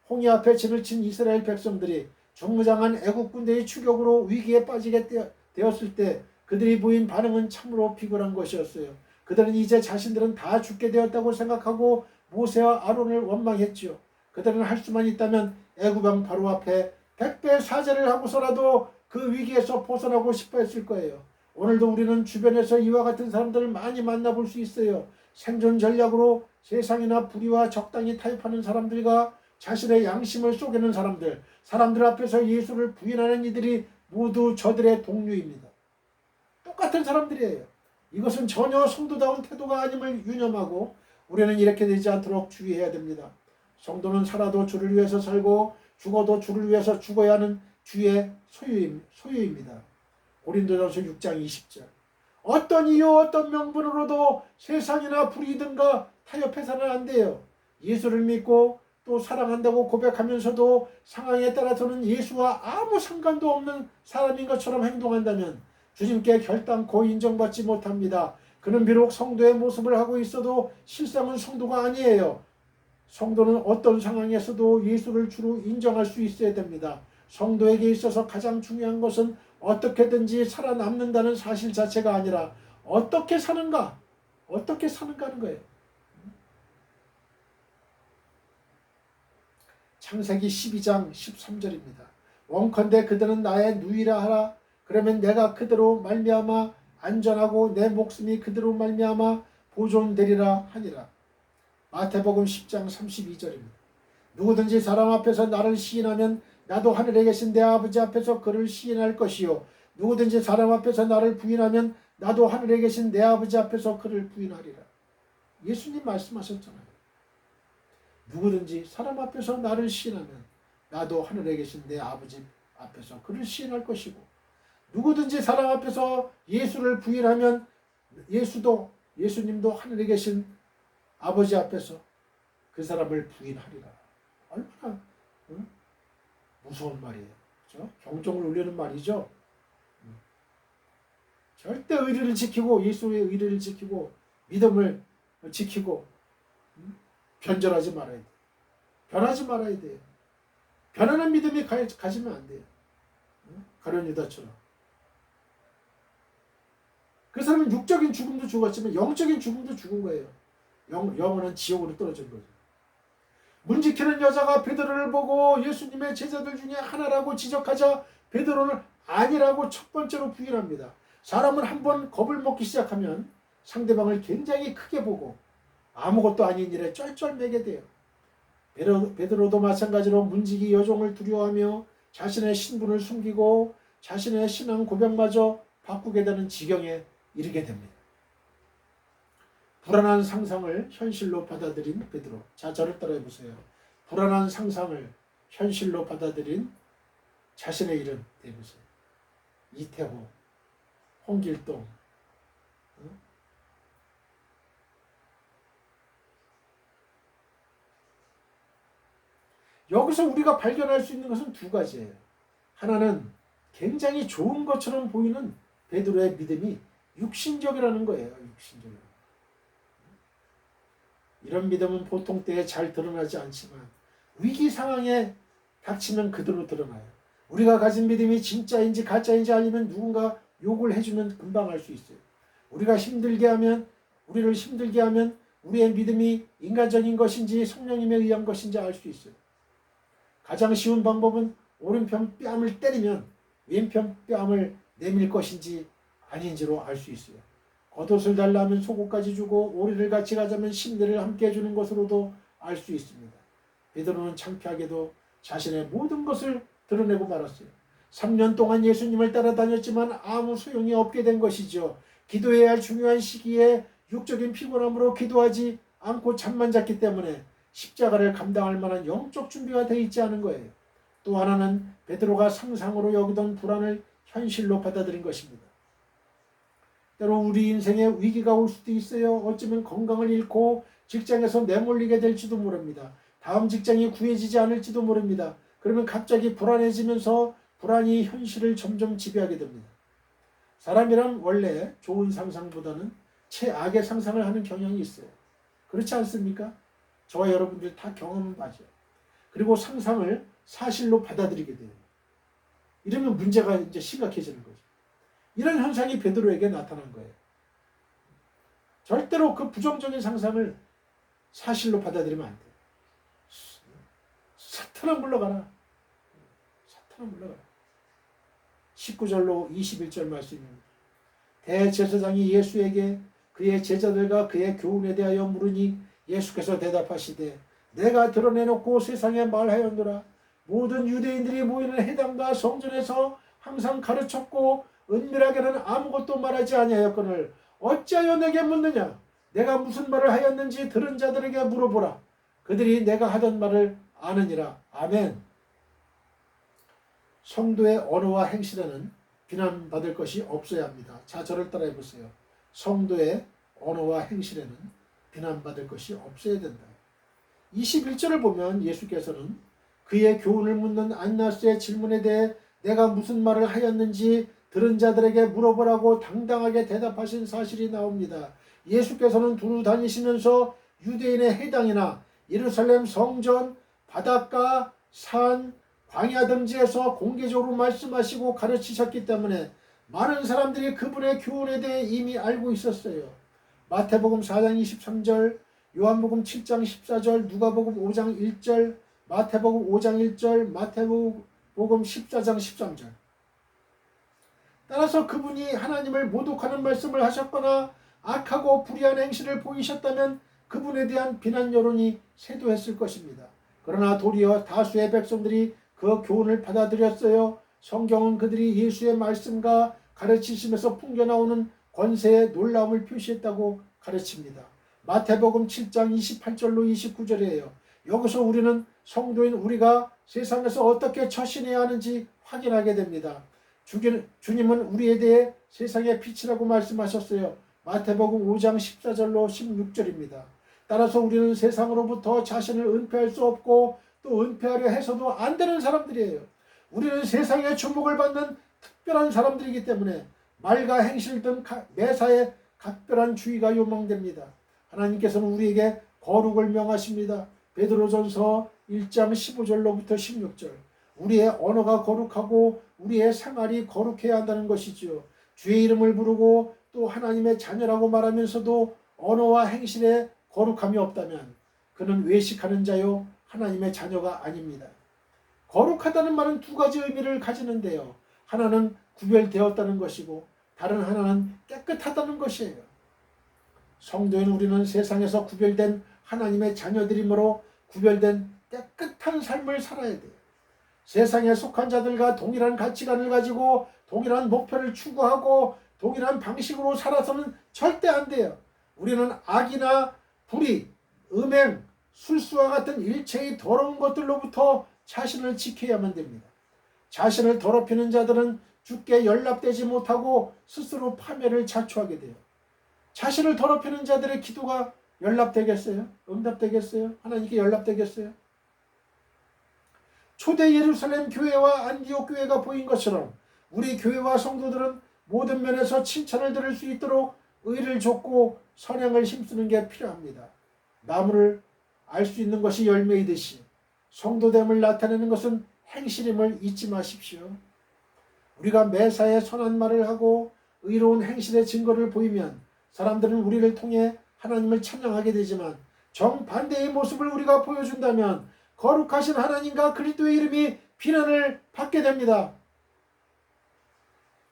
홍해 앞에 진을 친 이스라엘 백성들이 중무장한 애국 군대의 추격으로 위기에 빠지게 되었을 때 그들이 보인 반응은 참으로 비굴한 것이었어요. 그들은 이제 자신들은 다 죽게 되었다고 생각하고 모세와 아론을 원망했지요. 그들은 할 수만 있다면 애굽왕 바로 앞에 100배 사죄를 하고서라도 그 위기에서 벗어나고 싶어 했을 거예요. 오늘도 우리는 주변에서 이와 같은 사람들을 많이 만나볼 수 있어요. 생존 전략으로 세상이나 불의와 적당히 타협하는 사람들과 자신의 양심을 쪼개는 사람들 앞에서 예수를 부인하는 이들이 모두 저들의 동료입니다. 똑같은 사람들이에요. 이것은 전혀 성도다운 태도가 아님을 유념하고 우리는 이렇게 되지 않도록 주의해야 됩니다. 성도는 살아도 주를 위해서 살고 죽어도 주를 위해서 죽어야 하는 주의 소유입니다. 고린도전서 6장 20절. 어떤 이유 어떤 명분으로도 세상이나 불의든가 타협해서는 안 돼요. 예수를 믿고 또 사랑한다고 고백하면서도 상황에 따라서는 예수와 아무 상관도 없는 사람인 것처럼 행동한다면 주님께 결단코 인정받지 못합니다. 그는 비록 성도의 모습을 하고 있어도 실상은 성도가 아니에요. 성도는 어떤 상황에서도 예수를 주로 인정할 수 있어야 됩니다. 성도에게 있어서 가장 중요한 것은 어떻게든지 살아남는다는 사실 자체가 아니라 어떻게 사는가 하는 거예요. 창세기 12장 13절입니다. 원컨대 그들은 나의 누이라 하라. 그러면 내가 그대로 말미암아 안전하고 내 목숨이 그대로 말미암아 보존되리라 하니라. 마태복음 10장 32절입니다. 누구든지 사람 앞에서 나를 시인하면 나도 하늘에 계신 내 아버지 앞에서 그를 시인할 것이요 누구든지 사람 앞에서 나를 부인하면 나도 하늘에 계신 내 아버지 앞에서 그를 부인하리라. 예수님 말씀하셨잖아요. 누구든지 사람 앞에서 나를 시인하면 나도 하늘에 계신 내 아버지 앞에서 그를 시인할 것이고 누구든지 사람 앞에서 예수를 부인하면 예수님도 하늘에 계신 아버지 앞에서 그 사람을 부인하리라. 얼마나 무서운 말이에요. 그렇죠? 경종을 울리는 말이죠. 절대 의리를 지키고 예수의 의리를 지키고 믿음을 지키고 변절하지 말아야 돼요. 변하지 말아야 돼요. 변하는 믿음이 가지면 안 돼요. 가룟 유다처럼. 그 사람은 육적인 죽음도 죽었지만 영적인 죽음도 죽은 거예요. 영혼은 지옥으로 떨어진 거죠. 문지키는 여자가 베드로를 보고 예수님의 제자들 중에 하나라고 지적하자 베드로는 아니라고 첫 번째로 부인합니다. 사람은 한번 겁을 먹기 시작하면 상대방을 굉장히 크게 보고 아무것도 아닌 일에 쩔쩔매게 돼요. 베드로도 마찬가지로 문지기 여종을 두려워하며 자신의 신분을 숨기고 자신의 신앙 고백마저 바꾸게 되는 지경에 이르게 됩니다. 불안한 상상을 현실로 받아들인 베드로. 자, 저를 따라해 보세요. 불안한 상상을 현실로 받아들인 자신의 이름 대보세요. 이태호, 홍길동. 여기서 우리가 발견할 수 있는 것은 두 가지예요. 하나는 굉장히 좋은 것처럼 보이는 베드로의 믿음이 육신적이라는 거예요. 육신적이라는. 이런 믿음은 보통 때에 잘 드러나지 않지만 위기 상황에 닥치면 그대로 드러나요. 우리가 가진 믿음이 진짜인지 가짜인지 아니면 누군가 욕을 해주면 금방 알 수 있어요. 우리를 힘들게 하면 우리의 믿음이 인간적인 것인지 성령님에 의한 것인지 알 수 있어요. 가장 쉬운 방법은 오른편 뺨을 때리면 왼편 뺨을 내밀 것인지 아닌지로 알 수 있어요. 겉옷을 달라면 속옷까지 주고 오리를 같이 가자면 심대를 함께 해주는 것으로도 알 수 있습니다. 베드로는 창피하게도 자신의 모든 것을 드러내고 말았어요. 3년 동안 예수님을 따라다녔지만 아무 소용이 없게 된 것이죠. 기도해야 할 중요한 시기에 육적인 피곤함으로 기도하지 않고 잠만 잤기 때문에 십자가를 감당할 만한 영적 준비가 되어 있지 않은 거예요. 또 하나는 베드로가 상상으로 여기던 불안을 현실로 받아들인 것입니다. 때로 우리 인생에 위기가 올 수도 있어요. 어쩌면 건강을 잃고 직장에서 내몰리게 될지도 모릅니다. 다음 직장이 구해지지 않을지도 모릅니다. 그러면 갑자기 불안해지면서 불안이 현실을 점점 지배하게 됩니다. 사람이란 원래 좋은 상상보다는 최악의 상상을 하는 경향이 있어요. 그렇지 않습니까? 저와 여러분들 다 경험은 맞아요. 그리고 상상을 사실로 받아들이게 돼요. 이러면 문제가 이제 심각해지는 거죠. 이런 현상이 베드로에게 나타난 거예요. 절대로 그 부정적인 상상을 사실로 받아들이면 안 돼요. 사탄아 물러가라. 사탄아 물러가라. 19절로 21절 말씀입니다. 대제사장이 예수에게 그의 제자들과 그의 교훈에 대하여 물으니 예수께서 대답하시되 내가 드러내놓고 세상에 말하였노라. 모든 유대인들이 모이는 회당과 성전에서 항상 가르쳤고 은밀하게는 아무것도 말하지 아니하였거늘 어찌하여 내게 묻느냐. 내가 무슨 말을 하였는지 들은 자들에게 물어보라. 그들이 내가 하던 말을 아느니라. 아멘. 성도의 언어와 행실에는 비난받을 것이 없어야 합니다. 자, 저를 따라해 보세요. 성도의 언어와 행실에는 비난받을 것이 없어야 된다. 21절을 보면 예수께서는 그의 교훈을 묻는 안나스의 질문에 대해 내가 무슨 말을 하였는지 들은 자들에게 물어보라고 당당하게 대답하신 사실이 나옵니다. 예수께서는 두루 다니시면서 유대인의 회당이나 예루살렘 성전, 바닷가, 산, 광야 등지에서 공개적으로 말씀하시고 가르치셨기 때문에 많은 사람들이 그분의 교훈에 대해 이미 알고 있었어요. 마태복음 4장 23절, 요한복음 7장 14절, 누가복음 5장 1절, 마태복음 5장 1절, 마태복음 14장 13절. 따라서 그분이 하나님을 모독하는 말씀을 하셨거나 악하고 불의한 행실을 보이셨다면 그분에 대한 비난 여론이 쇄도했을 것입니다. 그러나 도리어 다수의 백성들이 그 교훈을 받아들였어요. 성경은 그들이 예수의 말씀과 가르치심에서 풍겨나오는 권세의 놀라움을 표시했다고 가르칩니다. 마태복음 7장 28절로 29절이에요. 여기서 우리는 성도인 우리가 세상에서 어떻게 처신해야 하는지 확인하게 됩니다. 주님은 우리에 대해 세상의 빛이라고 말씀하셨어요. 마태복음 5장 14절로 16절입니다. 따라서 우리는 세상으로부터 자신을 은폐할 수 없고 또 은폐하려 해서도 안 되는 사람들이에요. 우리는 세상의 주목을 받는 특별한 사람들이기 때문에 말과 행실 등 매사에 각별한 주의가 요망됩니다. 하나님께서는 우리에게 거룩을 명하십니다. 베드로전서 1장 15절로부터 16절. 우리의 언어가 거룩하고 우리의 생활이 거룩해야 한다는 것이지요. 주의 이름을 부르고 또 하나님의 자녀라고 말하면서도 언어와 행실에 거룩함이 없다면 그는 외식하는 자요 하나님의 자녀가 아닙니다. 거룩하다는 말은 두 가지 의미를 가지는데요. 하나는 구별되었다는 것이고 다른 하나는 깨끗하다는 것이에요. 성도인 우리는 세상에서 구별된 하나님의 자녀들이므로 구별된 깨끗한 삶을 살아야 돼요. 세상에 속한 자들과 동일한 가치관을 가지고 동일한 목표를 추구하고 동일한 방식으로 살아서는 절대 안 돼요. 우리는 악이나 불의, 음행, 술수와 같은 일체의 더러운 것들로부터 자신을 지켜야만 됩니다. 자신을 더럽히는 자들은 주께 연락되지 못하고 스스로 파멸을 자초하게 돼요. 자신을 더럽히는 자들의 기도가 연락되겠어요? 응답되겠어요? 하나님께 연락되겠어요? 초대 예루살렘 교회와 안디옥 교회가 보인 것처럼 우리 교회와 성도들은 모든 면에서 칭찬을 들을 수 있도록 의를 좇고 선행을 힘쓰는 게 필요합니다. 나무를 알 수 있는 것이 열매이듯이 성도됨을 나타내는 것은 행실임을 잊지 마십시오. 우리가 매사에 선한 말을 하고 의로운 행실의 증거를 보이면 사람들은 우리를 통해 하나님을 찬양하게 되지만 정반대의 모습을 우리가 보여준다면 거룩하신 하나님과 그리스도의 이름이 비난을 받게 됩니다.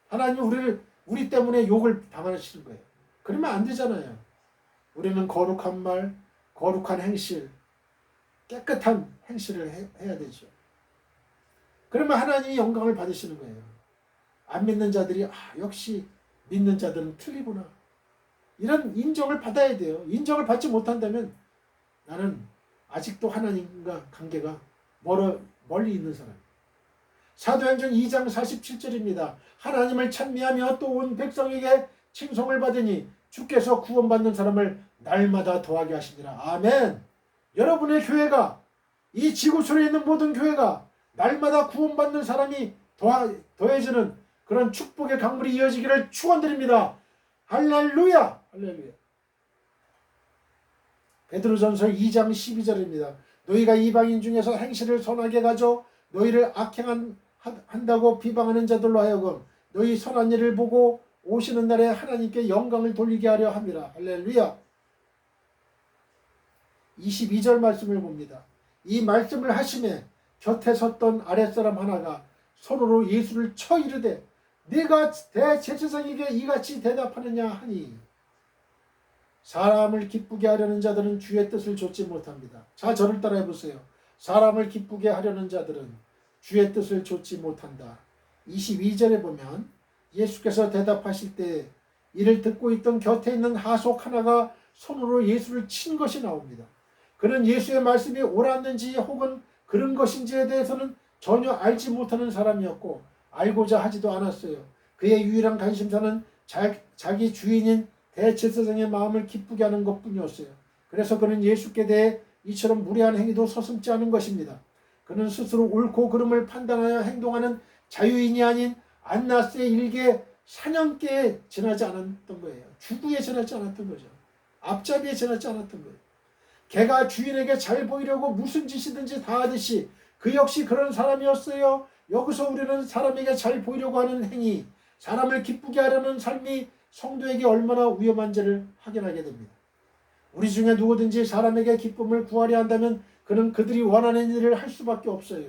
하나님 우리 때문에 욕을 당하시는 거예요. 그러면 안 되잖아요. 우리는 거룩한 말, 거룩한 행실, 깨끗한 행실을 해야 되죠. 그러면 하나님이 영광을 받으시는 거예요. 안 믿는 자들이 역시 믿는 자들은 틀리구나. 이런 인정을 받아야 돼요. 인정을 받지 못한다면 나는 아직도 하나님과 관계가 멀리 있는 사람. 사도행전 2장 47절입니다. 하나님을 찬미하며 또 온 백성에게 칭송을 받으니 주께서 구원받는 사람을 날마다 더하게 하시니라. 아멘. 여러분의 교회가 이 지구촌에 있는 모든 교회가 날마다 구원받는 사람이 더해지는 그런 축복의 강물이 이어지기를 축원드립니다. 할렐루야! 할렐루야! 베드로전서 2장 12절입니다. 너희가 이방인 중에서 행실을 선하게 가져 너희를 악행한다고 비방하는 자들로 하여금 너희 선한 일을 보고 오시는 날에 하나님께 영광을 돌리게 하려 함이라. 할렐루야. 22절 말씀을 봅니다. 이 말씀을 하심에 곁에 섰던 아랫사람 하나가 손으로 예수를 쳐 이르되 네가 대제사장에게 이같이 대답하느냐 하니 사람을 기쁘게 하려는 자들은 주의 뜻을 좇지 못합니다. 자, 저를 따라해 보세요. 사람을 기쁘게 하려는 자들은 주의 뜻을 좇지 못한다. 22절에 보면 예수께서 대답하실 때 이를 듣고 있던 곁에 있는 하속 하나가 손으로 예수를 친 것이 나옵니다. 그는 예수의 말씀이 옳았는지 혹은 그런 것인지에 대해서는 전혀 알지 못하는 사람이었고 알고자 하지도 않았어요. 그의 유일한 관심사는 자기 주인인 대제사장의 마음을 기쁘게 하는 것뿐이었어요. 그래서 그는 예수께 대해 이처럼 무례한 행위도 서슴지 않은 것입니다. 그는 스스로 옳고 그름을 판단하여 행동하는 자유인이 아닌 안나스의 일개 사냥개에 지나지 않았던 거예요. 주부에 지나지 않았던 거죠. 앞잡이에 지나지 않았던 거예요. 개가 주인에게 잘 보이려고 무슨 짓이든지 다 하듯이 그 역시 그런 사람이었어요. 여기서 우리는 사람에게 잘 보이려고 하는 행위, 사람을 기쁘게 하려는 삶이 성도에게 얼마나 위험한지를 확인하게 됩니다. 우리 중에 누구든지 사람에게 기쁨을 구하려 한다면 그는 그들이 원하는 일을 할 수밖에 없어요.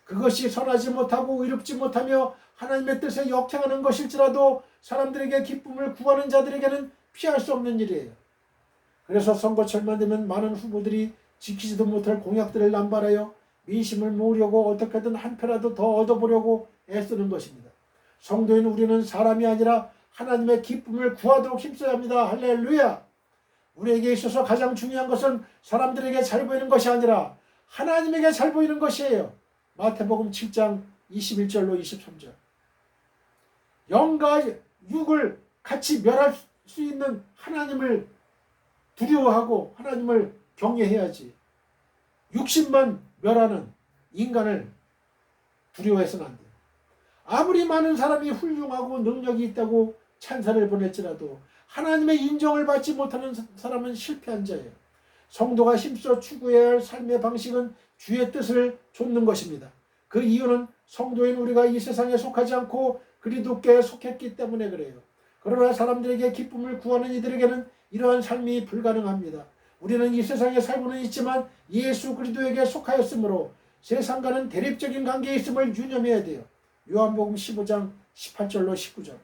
그것이 선하지 못하고 의롭지 못하며 하나님의 뜻에 역행하는 것일지라도 사람들에게 기쁨을 구하는 자들에게는 피할 수 없는 일이에요. 그래서 선거철만 되면 많은 후보들이 지키지도 못할 공약들을 남발하여 민심을 모으려고 어떻게든 한 표라도 더 얻어보려고 애쓰는 것입니다. 성도인 우리는 사람이 아니라 하나님의 기쁨을 구하도록 힘써야 합니다. 할렐루야! 우리에게 있어서 가장 중요한 것은 사람들에게 잘 보이는 것이 아니라 하나님에게 잘 보이는 것이에요. 마태복음 7장 21절로 23절. 영과 육을 같이 멸할 수 있는 하나님을 두려워하고 하나님을 경외해야지. 육신만 멸하는 인간을 두려워해서는 안 돼요. 아무리 많은 사람이 훌륭하고 능력이 있다고 찬사를 보낼지라도 하나님의 인정을 받지 못하는 사람은 실패한 자예요. 성도가 힘써 추구해야 할 삶의 방식은 주의 뜻을 좇는 것입니다. 그 이유는 성도인 우리가 이 세상에 속하지 않고 그리스도께 속했기 때문에 그래요. 그러나 사람들에게 기쁨을 구하는 이들에게는 이러한 삶이 불가능합니다. 우리는 이 세상에 살고는 있지만 예수 그리스도에게 속하였으므로 세상과는 대립적인 관계에 있음을 유념해야 돼요. 요한복음 15장 18절로 19절.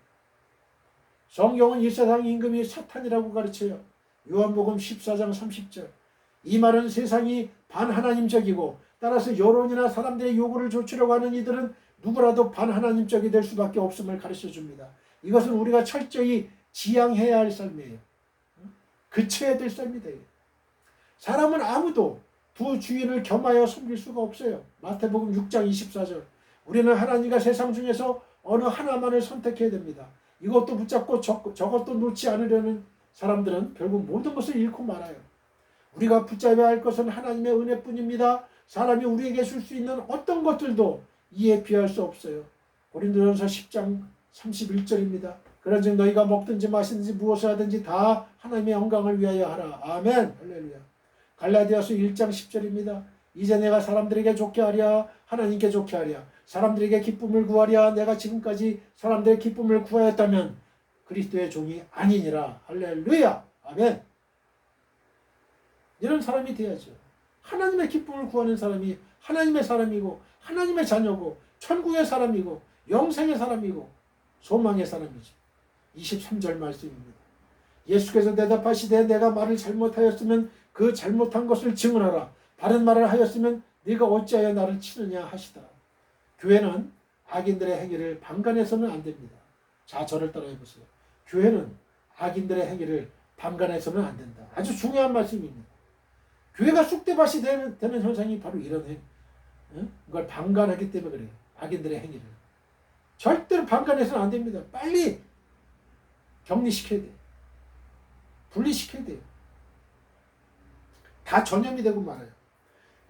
성경은 이 세상 임금이 사탄이라고 가르쳐요. 요한복음 14장 30절. 이 말은 세상이 반하나님적이고 따라서 여론이나 사람들의 요구를 좇으려고 하는 이들은 누구라도 반하나님적이 될 수밖에 없음을 가르쳐줍니다. 이것은 우리가 철저히 지향해야 할 삶이에요. 그쳐야 될 삶이다. 사람은 아무도 두 주인을 겸하여 섬길 수가 없어요. 마태복음 6장 24절. 우리는 하나님과 세상 중에서 어느 하나만을 선택해야 됩니다. 이것도 붙잡고 저것도 놓지 않으려는 사람들은 결국 모든 것을 잃고 말아요. 우리가 붙잡아야 할 것은 하나님의 은혜뿐입니다. 사람이 우리에게 줄 수 있는 어떤 것들도 이에 비할 수 없어요. 고린도전서 10장 31절입니다. 그런즉 너희가 먹든지 마시든지 무엇을 하든지 다 하나님의 영광을 위하여 하라. 아멘. 할렐루야. 갈라디아서 1장 10절입니다. 이제 내가 사람들에게 좋게 하랴 하나님께 좋게 하랴 사람들에게 기쁨을 구하랴 내가 지금까지 사람들의 기쁨을 구하였다면 그리스도의 종이 아니니라. 할렐루야. 아멘. 이런 사람이 돼야죠. 하나님의 기쁨을 구하는 사람이 하나님의 사람이고 하나님의 자녀고 천국의 사람이고 영생의 사람이고 소망의 사람이죠. 23절 말씀입니다. 예수께서 대답하시되 내가 말을 잘못하였으면 그 잘못한 것을 증언하라. 바른 말을 하였으면 네가 어찌하여 나를 치느냐 하시더라. 교회는 악인들의 행위를 방관해서는 안 됩니다. 자, 저를 따라해 보세요. 교회는 악인들의 행위를 방관해서는 안 된다. 아주 중요한 말씀입니다. 교회가 쑥대밭이 되는 현상이 바로 이런 그걸 방관하기 때문에 그래요. 악인들의 행위를. 절대로 방관해서는 안 됩니다. 빨리 격리시켜야 돼요. 분리시켜야 돼요. 다 전염이 되고 말아요.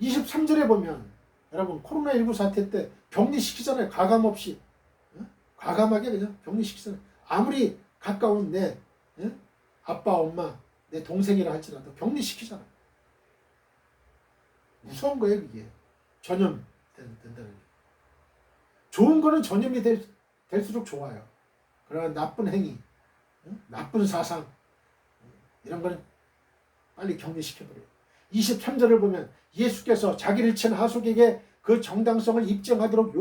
23절에 보면 여러분 코로나19 사태 때 격리시키잖아요. 가감 없이. 과감하게 그냥 격리시키잖아요. 아무리 가까운 내 아빠, 엄마, 내 동생이라 할지라도 격리시키잖아요. 무서운 거예요, 그게. 전염된다는 게. 좋은 거는 전염이 될수록 좋아요. 그러나 나쁜 행위, 나쁜 사상, 이런 거는 빨리 격리시켜버려요. 23절을 보면 예수께서 자기를 친 하속에게 그 정당성을 입증하도록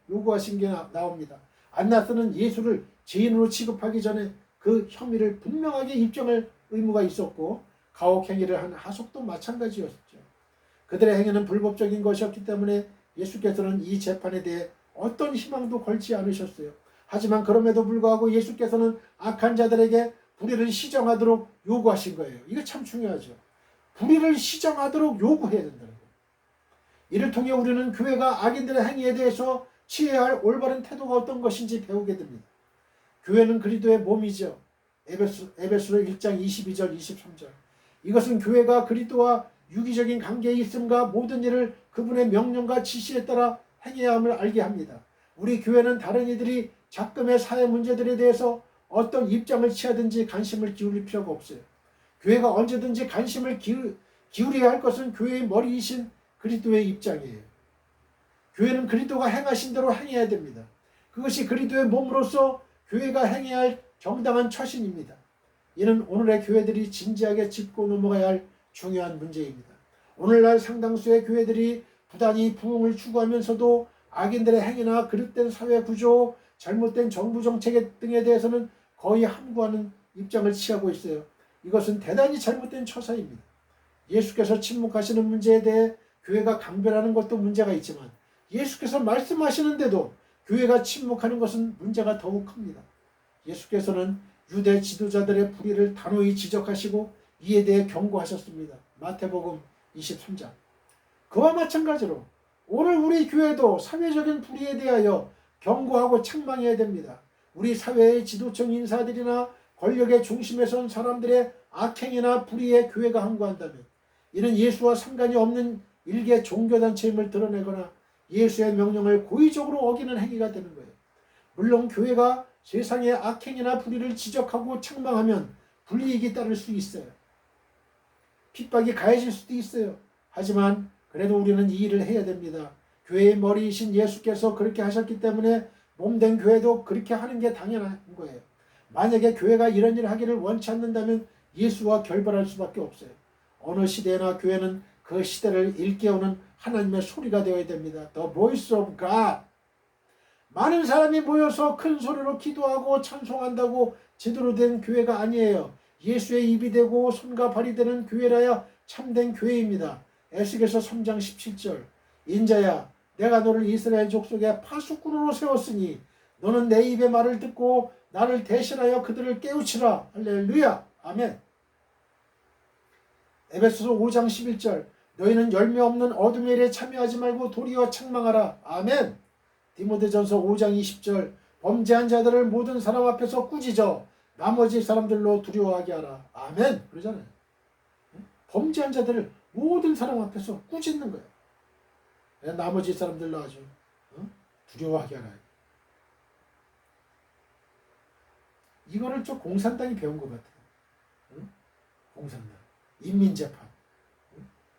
요구하신 게 나옵니다. 안나스는 예수를 죄인으로 취급하기 전에 그 혐의를 분명하게 입증할 의무가 있었고 가혹행위를 한 하속도 마찬가지였죠. 그들의 행위는 불법적인 것이었기 때문에 예수께서는 이 재판에 대해 어떤 희망도 걸지 않으셨어요. 하지만 그럼에도 불구하고 예수께서는 악한 자들에게 불의를 시정하도록 요구하신 거예요. 이거 참 중요하죠. 불의를 시정하도록 요구해야 된다는 거예요. 이를 통해 우리는 교회가 악인들의 행위에 대해서 취해야 할 올바른 태도가 어떤 것인지 배우게 됩니다. 교회는 그리스도의 몸이죠. 에베소서 1장 22절 23절. 이것은 교회가 그리스도와 유기적인 관계에 있음과 모든 일을 그분의 명령과 지시에 따라 행해야 함을 알게 합니다. 우리 교회는 다른 이들이 작금의 사회 문제들에 대해서 어떤 입장을 취하든지 관심을 기울일 필요가 없어요. 교회가 언제든지 관심을 기울여야 할 것은 교회의 머리이신 그리스도의 입장이에요. 교회는 그리스도가 행하신 대로 행해야 됩니다. 그것이 그리스도의 몸으로서 교회가 행해야 할 정당한 처신입니다. 이는 오늘의 교회들이 진지하게 짚고 넘어가야 할 중요한 문제입니다. 오늘날 상당수의 교회들이 부단히 부흥을 추구하면서도 악인들의 행위나 그릇된 사회 구조, 잘못된 정부 정책 등에 대해서는 거의 함구하는 입장을 취하고 있어요. 이것은 대단히 잘못된 처사입니다. 예수께서 침묵하시는 문제에 대해 교회가 강변하는 것도 문제가 있지만 예수께서 말씀하시는데도 교회가 침묵하는 것은 문제가 더욱 큽니다. 예수께서는 유대 지도자들의 불의를 단호히 지적하시고 이에 대해 경고하셨습니다. 마태복음 23장. 그와 마찬가지로 오늘 우리 교회도 사회적인 불의에 대하여 경고하고 책망해야 됩니다. 우리 사회의 지도층 인사들이나 권력의 중심에 선 사람들의 악행이나 불의에 교회가 항거한다면 이는 예수와 상관이 없는 일개 종교단체임을 드러내거나 예수의 명령을 고의적으로 어기는 행위가 되는 거예요. 물론 교회가 세상의 악행이나 불의를 지적하고 책망하면 불이익이 따를 수 있어요. 핍박이 가해질 수도 있어요. 하지만 그래도 우리는 이 일을 해야 됩니다. 교회의 머리이신 예수께서 그렇게 하셨기 때문에 몸된 교회도 그렇게 하는 게 당연한 거예요. 만약에 교회가 이런 일을 하기를 원치 않는다면 예수와 결별할 수밖에 없어요. 어느 시대나 교회는 그 시대를 일깨우는 하나님의 소리가 되어야 됩니다. The voice of God. 많은 사람이 모여서 큰 소리로 기도하고 찬송한다고 제대로 된 교회가 아니에요. 예수의 입이 되고 손과 발이 되는 교회라야 참된 교회입니다. 에스겔서 3장 17절. 인자야, 내가 너를 이스라엘 족속의 파수꾼으로 세웠으니 너는 내 입의 말을 듣고 나를 대신하여 그들을 깨우치라. 할렐루야. 아멘. 에베소서 5장 11절. 너희는 열매 없는 어둠의 일에 참여하지 말고 도리어 책망하라. 아멘. 디모데전서 5장 20절. 범죄한 자들을 모든 사람 앞에서 꾸짖어 나머지 사람들로 두려워하게 하라. 아멘. 그러잖아요. 범죄한 자들을 모든 사람 앞에서 꾸짖는 거예요. 나머지 사람들로 아주 두려워하게 하라. 이거를 좀 공산당이 배운 것 같아요. 공산당. 인민재판.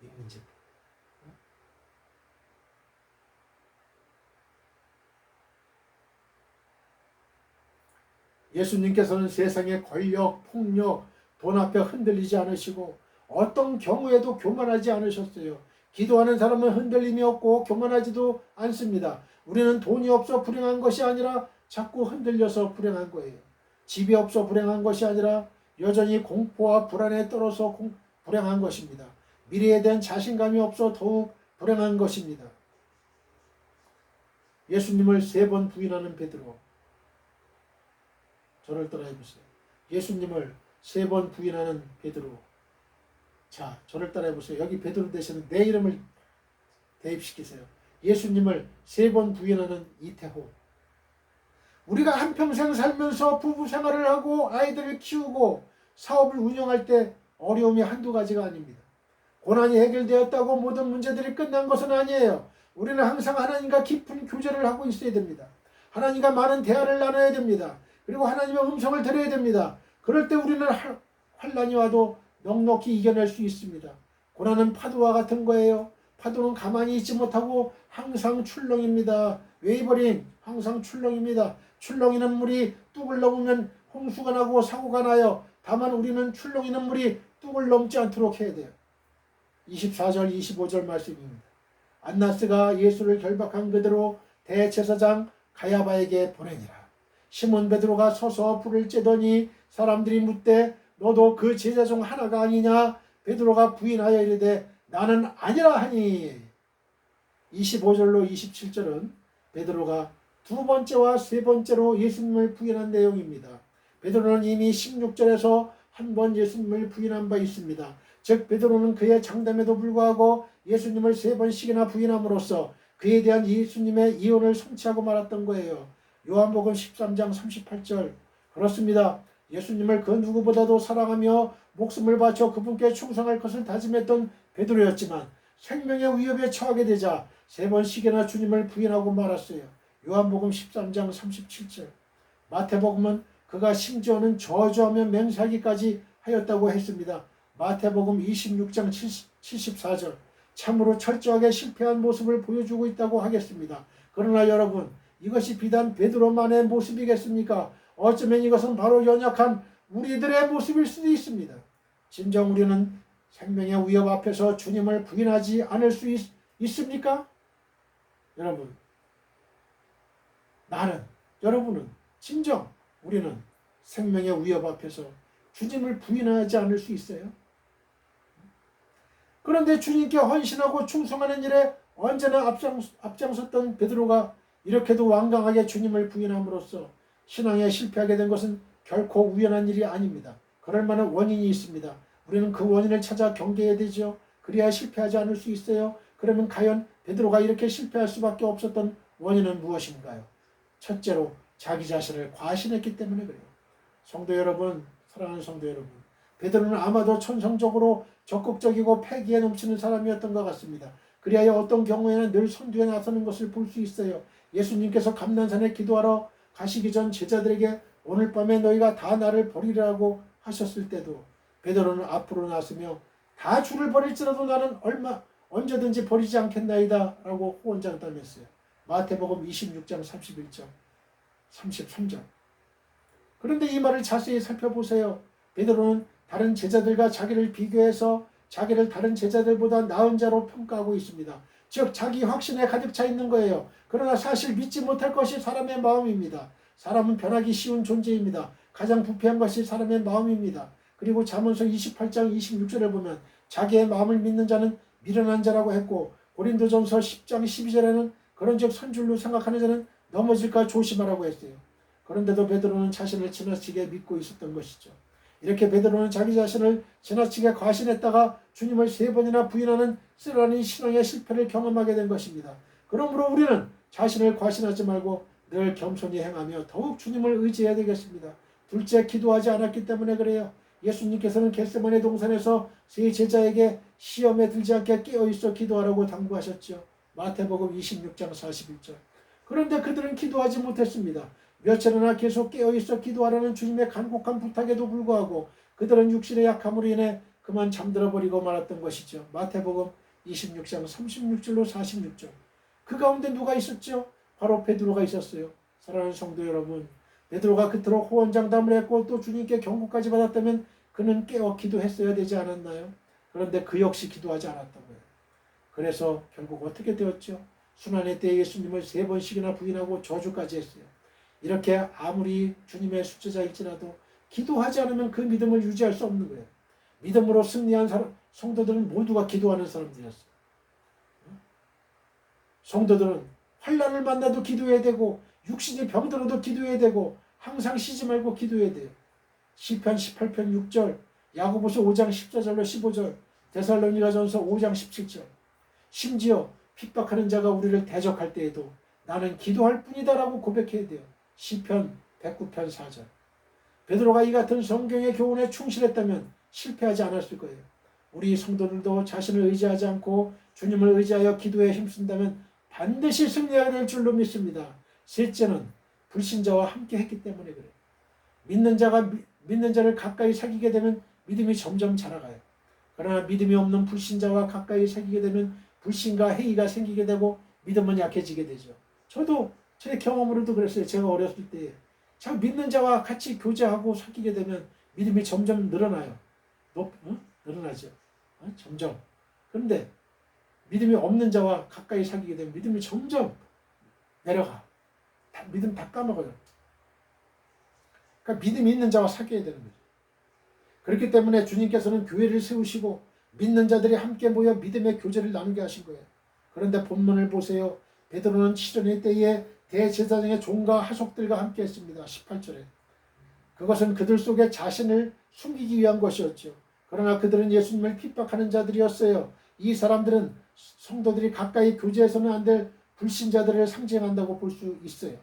인민재판. 예수님께서는 세상의 권력, 폭력, 돈 앞에 흔들리지 않으시고 어떤 경우에도 교만하지 않으셨어요. 기도하는 사람은 흔들림이 없고 교만하지도 않습니다. 우리는 돈이 없어 불행한 것이 아니라 자꾸 흔들려서 불행한 거예요. 집이 없어 불행한 것이 아니라 여전히 공포와 불안에 떨어서 불행한 것입니다. 미래에 대한 자신감이 없어 더욱 불행한 것입니다. 예수님을 3번 부인하는 베드로. 저를 따라해보세요. 예수님을 3번 부인하는 베드로. 자, 저를 따라해보세요. 여기 베드로 대신에 내 이름을 대입시키세요. 예수님을 3번 부인하는 이태호. 우리가 한평생 살면서 부부 생활을 하고 아이들을 키우고 사업을 운영할 때 어려움이 한두 가지가 아닙니다. 고난이 해결되었다고 모든 문제들이 끝난 것은 아니에요. 우리는 항상 하나님과 깊은 교제를 하고 있어야 됩니다. 하나님과 많은 대화를 나눠야 됩니다. 그리고 하나님의 음성을 들어야 됩니다. 그럴 때 우리는 환난이 와도 넉넉히 이겨낼 수 있습니다. 고난은 파도와 같은 거예요. 파도는 가만히 있지 못하고 항상 출렁입니다. 웨이버링, 항상 출렁입니다. 출렁이는 물이 뚝을 넘으면 홍수가 나고 사고가 나요. 다만 우리는 출렁이는 물이 뚝을 넘지 않도록 해야 돼요. 24절 25절 말씀입니다. 안나스가 예수를 결박한 그대로 대제사장 가야바에게 보내니라. 시몬 베드로가 서서 불을 쬐더니 사람들이 묻되 너도 그 제자 중 하나가 아니냐? 베드로가 부인하여 이르되 나는 아니라 하니. 25절로 27절은 베드로가 두 번째와 세 번째로 예수님을 부인한 내용입니다. 베드로는 이미 16절에서 한 번 예수님을 부인한 바 있습니다. 즉 베드로는 그의 장담에도 불구하고 예수님을 세 번씩이나 부인함으로써 그에 대한 예수님의 이혼을 성취하고 말았던 거예요. 요한복음 13장 38절 그렇습니다. 예수님을 그 누구보다도 사랑하며 목숨을 바쳐 그분께 충성할 것을 다짐했던 베드로였지만 생명의 위협에 처하게 되자 세 번씩이나 주님을 부인하고 말았어요. 요한복음 13장 37절 마태복음은 그가 심지어는 저주하며 맹세하기까지 하였다고 했습니다. 마태복음 26장 74절 참으로 철저하게 실패한 모습을 보여주고 있다고 하겠습니다. 그러나 여러분 이것이 비단 베드로만의 모습이겠습니까? 어쩌면 이것은 바로 연약한 우리들의 모습일 수도 있습니다. 진정 우리는 생명의 위협 앞에서 주님을 부인하지 않을 수 있습니까? 여러분 여러분은 진정 우리는 생명의 위협 앞에서 주님을 부인하지 않을 수 있어요? 그런데 주님께 헌신하고 충성하는 일에 언제나 앞장섰던 베드로가 이렇게도 완강하게 주님을 부인함으로써 신앙에 실패하게 된 것은 결코 우연한 일이 아닙니다. 그럴 만한 원인이 있습니다. 우리는 그 원인을 찾아 경계해야 되죠. 그래야 실패하지 않을 수 있어요. 그러면 과연 베드로가 이렇게 실패할 수밖에 없었던 원인은 무엇인가요? 첫째로 자기 자신을 과신했기 때문에 그래요. 성도 여러분, 사랑하는 성도 여러분, 베드로는 아마도 천성적으로 적극적이고 패기에 넘치는 사람이었던 것 같습니다. 그리하여 어떤 경우에는 늘 선두에 나서는 것을 볼 수 있어요. 예수님께서 감난산에 기도하러 가시기 전 제자들에게 오늘 밤에 너희가 다 나를 버리라고 하셨을 때도 베드로는 앞으로 나서며 다 주를 버릴지라도 나는 언제든지 버리지 않겠나이다 라고 호언장담했어요. 마태복음 26장 31절 33절 그런데 이 말을 자세히 살펴보세요. 베드로는 다른 제자들과 자기를 비교해서 자기를 다른 제자들보다 나은 자로 평가하고 있습니다. 즉 자기 확신에 가득 차 있는 거예요. 그러나 사실 믿지 못할 것이 사람의 마음입니다. 사람은 변하기 쉬운 존재입니다. 가장 부패한 것이 사람의 마음입니다. 그리고 잠언서 28장 26절에 보면 자기의 마음을 믿는 자는 미련한 자라고 했고 고린도전서 10장 12절에는 그런즉 선줄로 생각하는 자는 넘어질까 조심하라고 했어요. 그런데도 베드로는 자신을 지나치게 믿고 있었던 것이죠. 이렇게 베드로는 자기 자신을 지나치게 과신했다가 주님을 세 번이나 부인하는 쓰라린 신앙의 실패를 경험하게 된 것입니다. 그러므로 우리는 자신을 과신하지 말고 늘 겸손히 행하며 더욱 주님을 의지해야 되겠습니다. 둘째, 기도하지 않았기 때문에 그래요. 예수님께서는 겟세마네 동산에서 세 제자에게 시험에 들지 않게 깨어있어 기도하라고 당부하셨죠. 마태복음 26장 41절 그런데 그들은 기도하지 못했습니다. 며칠이나 계속 깨어있어 기도하라는 주님의 간곡한 부탁에도 불구하고 그들은 육신의 약함으로 인해 그만 잠들어버리고 말았던 것이죠. 마태복음 26장 36절로 46절 그 가운데 누가 있었죠? 바로 베드로가 있었어요. 사랑하는 성도 여러분, 베드로가 그토록 호언장담을 했고 또 주님께 경고까지 받았다면 그는 깨어 기도했어야 되지 않았나요? 그런데 그 역시 기도하지 않았던 거예요. 그래서 결국 어떻게 되었죠? 순환의 때 예수님을 세 번씩이나 부인하고 저주까지 했어요. 이렇게 아무리 주님의 수제자일지라도 기도하지 않으면 그 믿음을 유지할 수 없는 거예요. 믿음으로 승리한 성도들은 모두가 기도하는 사람들이었어요. 성도들은 환난을 만나도 기도해야 되고 육신이 병들어도 기도해야 되고 항상 쉬지 말고 기도해야 돼요. 시편 18편 6절, 야고보서 5장 14절로 15절, 데살로니가전서 5장 17절 심지어 핍박하는 자가 우리를 대적할 때에도 나는 기도할 뿐이다 라고 고백해야 돼요. 시편 109편 4절 베드로가 이 같은 성경의 교훈에 충실했다면 실패하지 않았을 거예요. 우리 성도들도 자신을 의지하지 않고 주님을 의지하여 기도에 힘쓴다면 반드시 승리하게 될 줄로 믿습니다. 셋째는 불신자와 함께 했기 때문에 그래요. 믿는 자를 가까이 사귀게 되면 믿음이 점점 자라가요. 그러나 믿음이 없는 불신자와 가까이 사귀게 되면 불신과 회의가 생기게 되고 믿음은 약해지게 되죠. 저도 제 경험으로도 그랬어요. 제가 어렸을 때 참 믿는 자와 같이 교제하고 사귀게 되면 믿음이 점점 늘어나요. 늘어나죠. 점점. 그런데 믿음이 없는 자와 가까이 사귀게 되면 믿음이 점점 내려가. 믿음 다 까먹어요. 그러니까 믿음이 있는 자와 사귀어야 되는 거죠. 그렇기 때문에 주님께서는 교회를 세우시고 믿는 자들이 함께 모여 믿음의 교제를 나누게 하신 거예요. 그런데 본문을 보세요. 베드로는 치전의 때에 대제사장의 종과 하속들과 함께 했습니다. 18절에. 그것은 그들 속에 자신을 숨기기 위한 것이었죠. 그러나 그들은 예수님을 핍박하는 자들이었어요. 이 사람들은 성도들이 가까이 교제해서는 안 될 불신자들을 상징한다고 볼 수 있어요.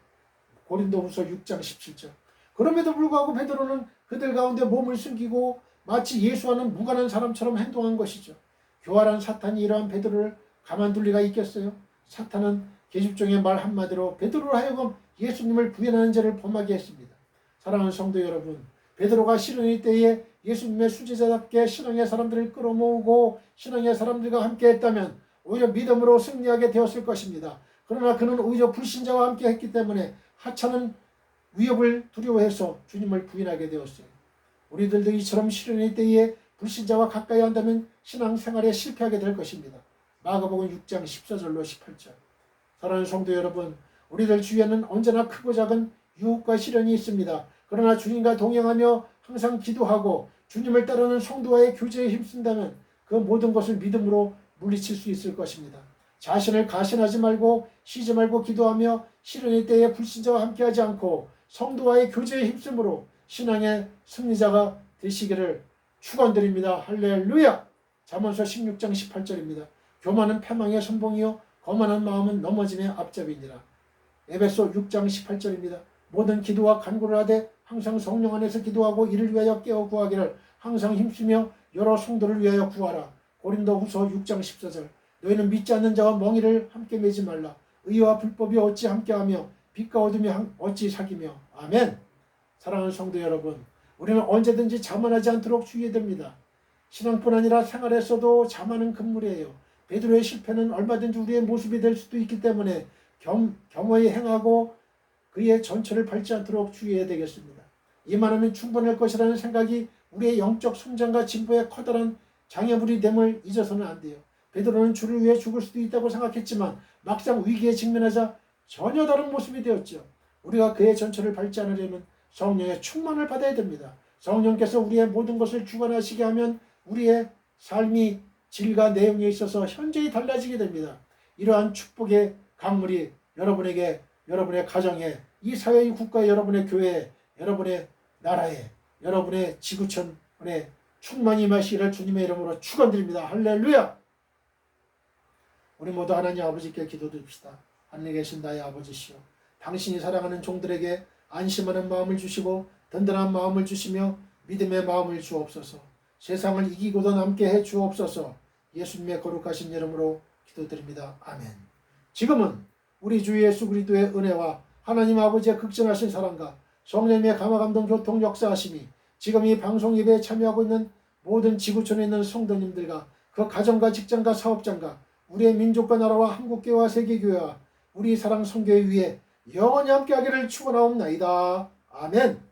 고린도후서 6장 17절. 그럼에도 불구하고 베드로는 그들 가운데 몸을 숨기고 마치 예수와는 무관한 사람처럼 행동한 것이죠. 교활한 사탄이 이러한 베드로를 가만둘 리가 있겠어요? 사탄은 계집종의 말 한마디로 베드로로 하여금 예수님을 부인하는 죄를 범하게 했습니다. 사랑하는 성도 여러분, 베드로가 시련의 때에 예수님의 수제자답게 신앙의 사람들을 끌어모으고 신앙의 사람들과 함께 했다면 오히려 믿음으로 승리하게 되었을 것입니다. 그러나 그는 오히려 불신자와 함께 했기 때문에 하찮은 위협을 두려워해서 주님을 부인하게 되었어요. 우리들도 이처럼 시련의 때에 불신자와 가까이 한다면 신앙생활에 실패하게 될 것입니다. 마가복음 6장 14절로 18절. 사랑하는 성도 여러분, 우리들 주위에는 언제나 크고 작은 유혹과 시련이 있습니다. 그러나 주님과 동행하며 항상 기도하고 주님을 따르는 성도와의 교제에 힘쓴다면 그 모든 것을 믿음으로 물리칠 수 있을 것입니다. 자신을 가신하지 말고 쉬지 말고 기도하며 시련의 때에 불신자와 함께하지 않고 성도와의 교제에 힘쓰므로 신앙의 승리자가 되시기를 축원드립니다. 할렐루야. 잠언서 16장 18절입니다. 교만은 패망의 선봉이요 거만한 마음은 넘어짐의 앞잡이니라. 에베소 6장 18절입니다. 모든 기도와 간구를 하되 항상 성령 안에서 기도하고 이를 위하여 깨어 구하기를 항상 힘쓰며 여러 성도를 위하여 구하라. 고린도후서 6장 14절. 너희는 믿지 않는 자와 멍에를 함께 매지 말라. 의와 불법이 어찌 함께하며 빛과 어둠이 어찌 사귀며. 아멘. 사랑하는 성도 여러분, 우리는 언제든지 자만하지 않도록 주의해야 됩니다. 신앙뿐 아니라 생활에서도 자만은 금물이에요. 베드로의 실패는 얼마든지 우리의 모습이 될 수도 있기 때문에 겸허히 행하고 그의 전철을 밟지 않도록 주의해야 되겠습니다. 이만하면 충분할 것이라는 생각이 우리의 영적 성장과 진보에 커다란 장애물이 됨을 잊어서는 안 돼요. 베드로는 주를 위해 죽을 수도 있다고 생각했지만 막상 위기에 직면하자 전혀 다른 모습이 되었죠. 우리가 그의 전철을 밟지 않으려면 성령의 충만을 받아야 됩니다. 성령께서 우리의 모든 것을 주관하시게 하면 우리의 삶이 질과 내용에 있어서 현저히 달라지게 됩니다. 이러한 축복의 강물이 여러분에게, 여러분의 가정에, 이 사회, 이 국가에, 여러분의 교회에, 여러분의 나라에, 여러분의 지구촌에 충만히 임하시기를 주님의 이름으로 축원드립니다. 할렐루야. 우리 모두 하나님 아버지께 기도드립시다. 하늘에 계신 나의 아버지시여, 당신이 사랑하는 종들에게 안심하는 마음을 주시고 든든한 마음을 주시며 믿음의 마음을 주옵소서. 세상을 이기고도 남게 해 주옵소서. 예수님의 거룩하신 이름으로 기도드립니다. 아멘. 지금은 우리 주 예수 그리스도의 은혜와 하나님 아버지의 극진하신 사랑과 성령의 감화감동 교통 역사하심이 지금 이 방송 예배에 참여하고 있는 모든 지구촌에 있는 성도님들과 그 가정과 직장과 사업장과 우리의 민족과 나라와 한국교회와 세계교회와 우리 사랑 성교회 위에 영원히 함께하기를 축원하옵나이다. 아멘.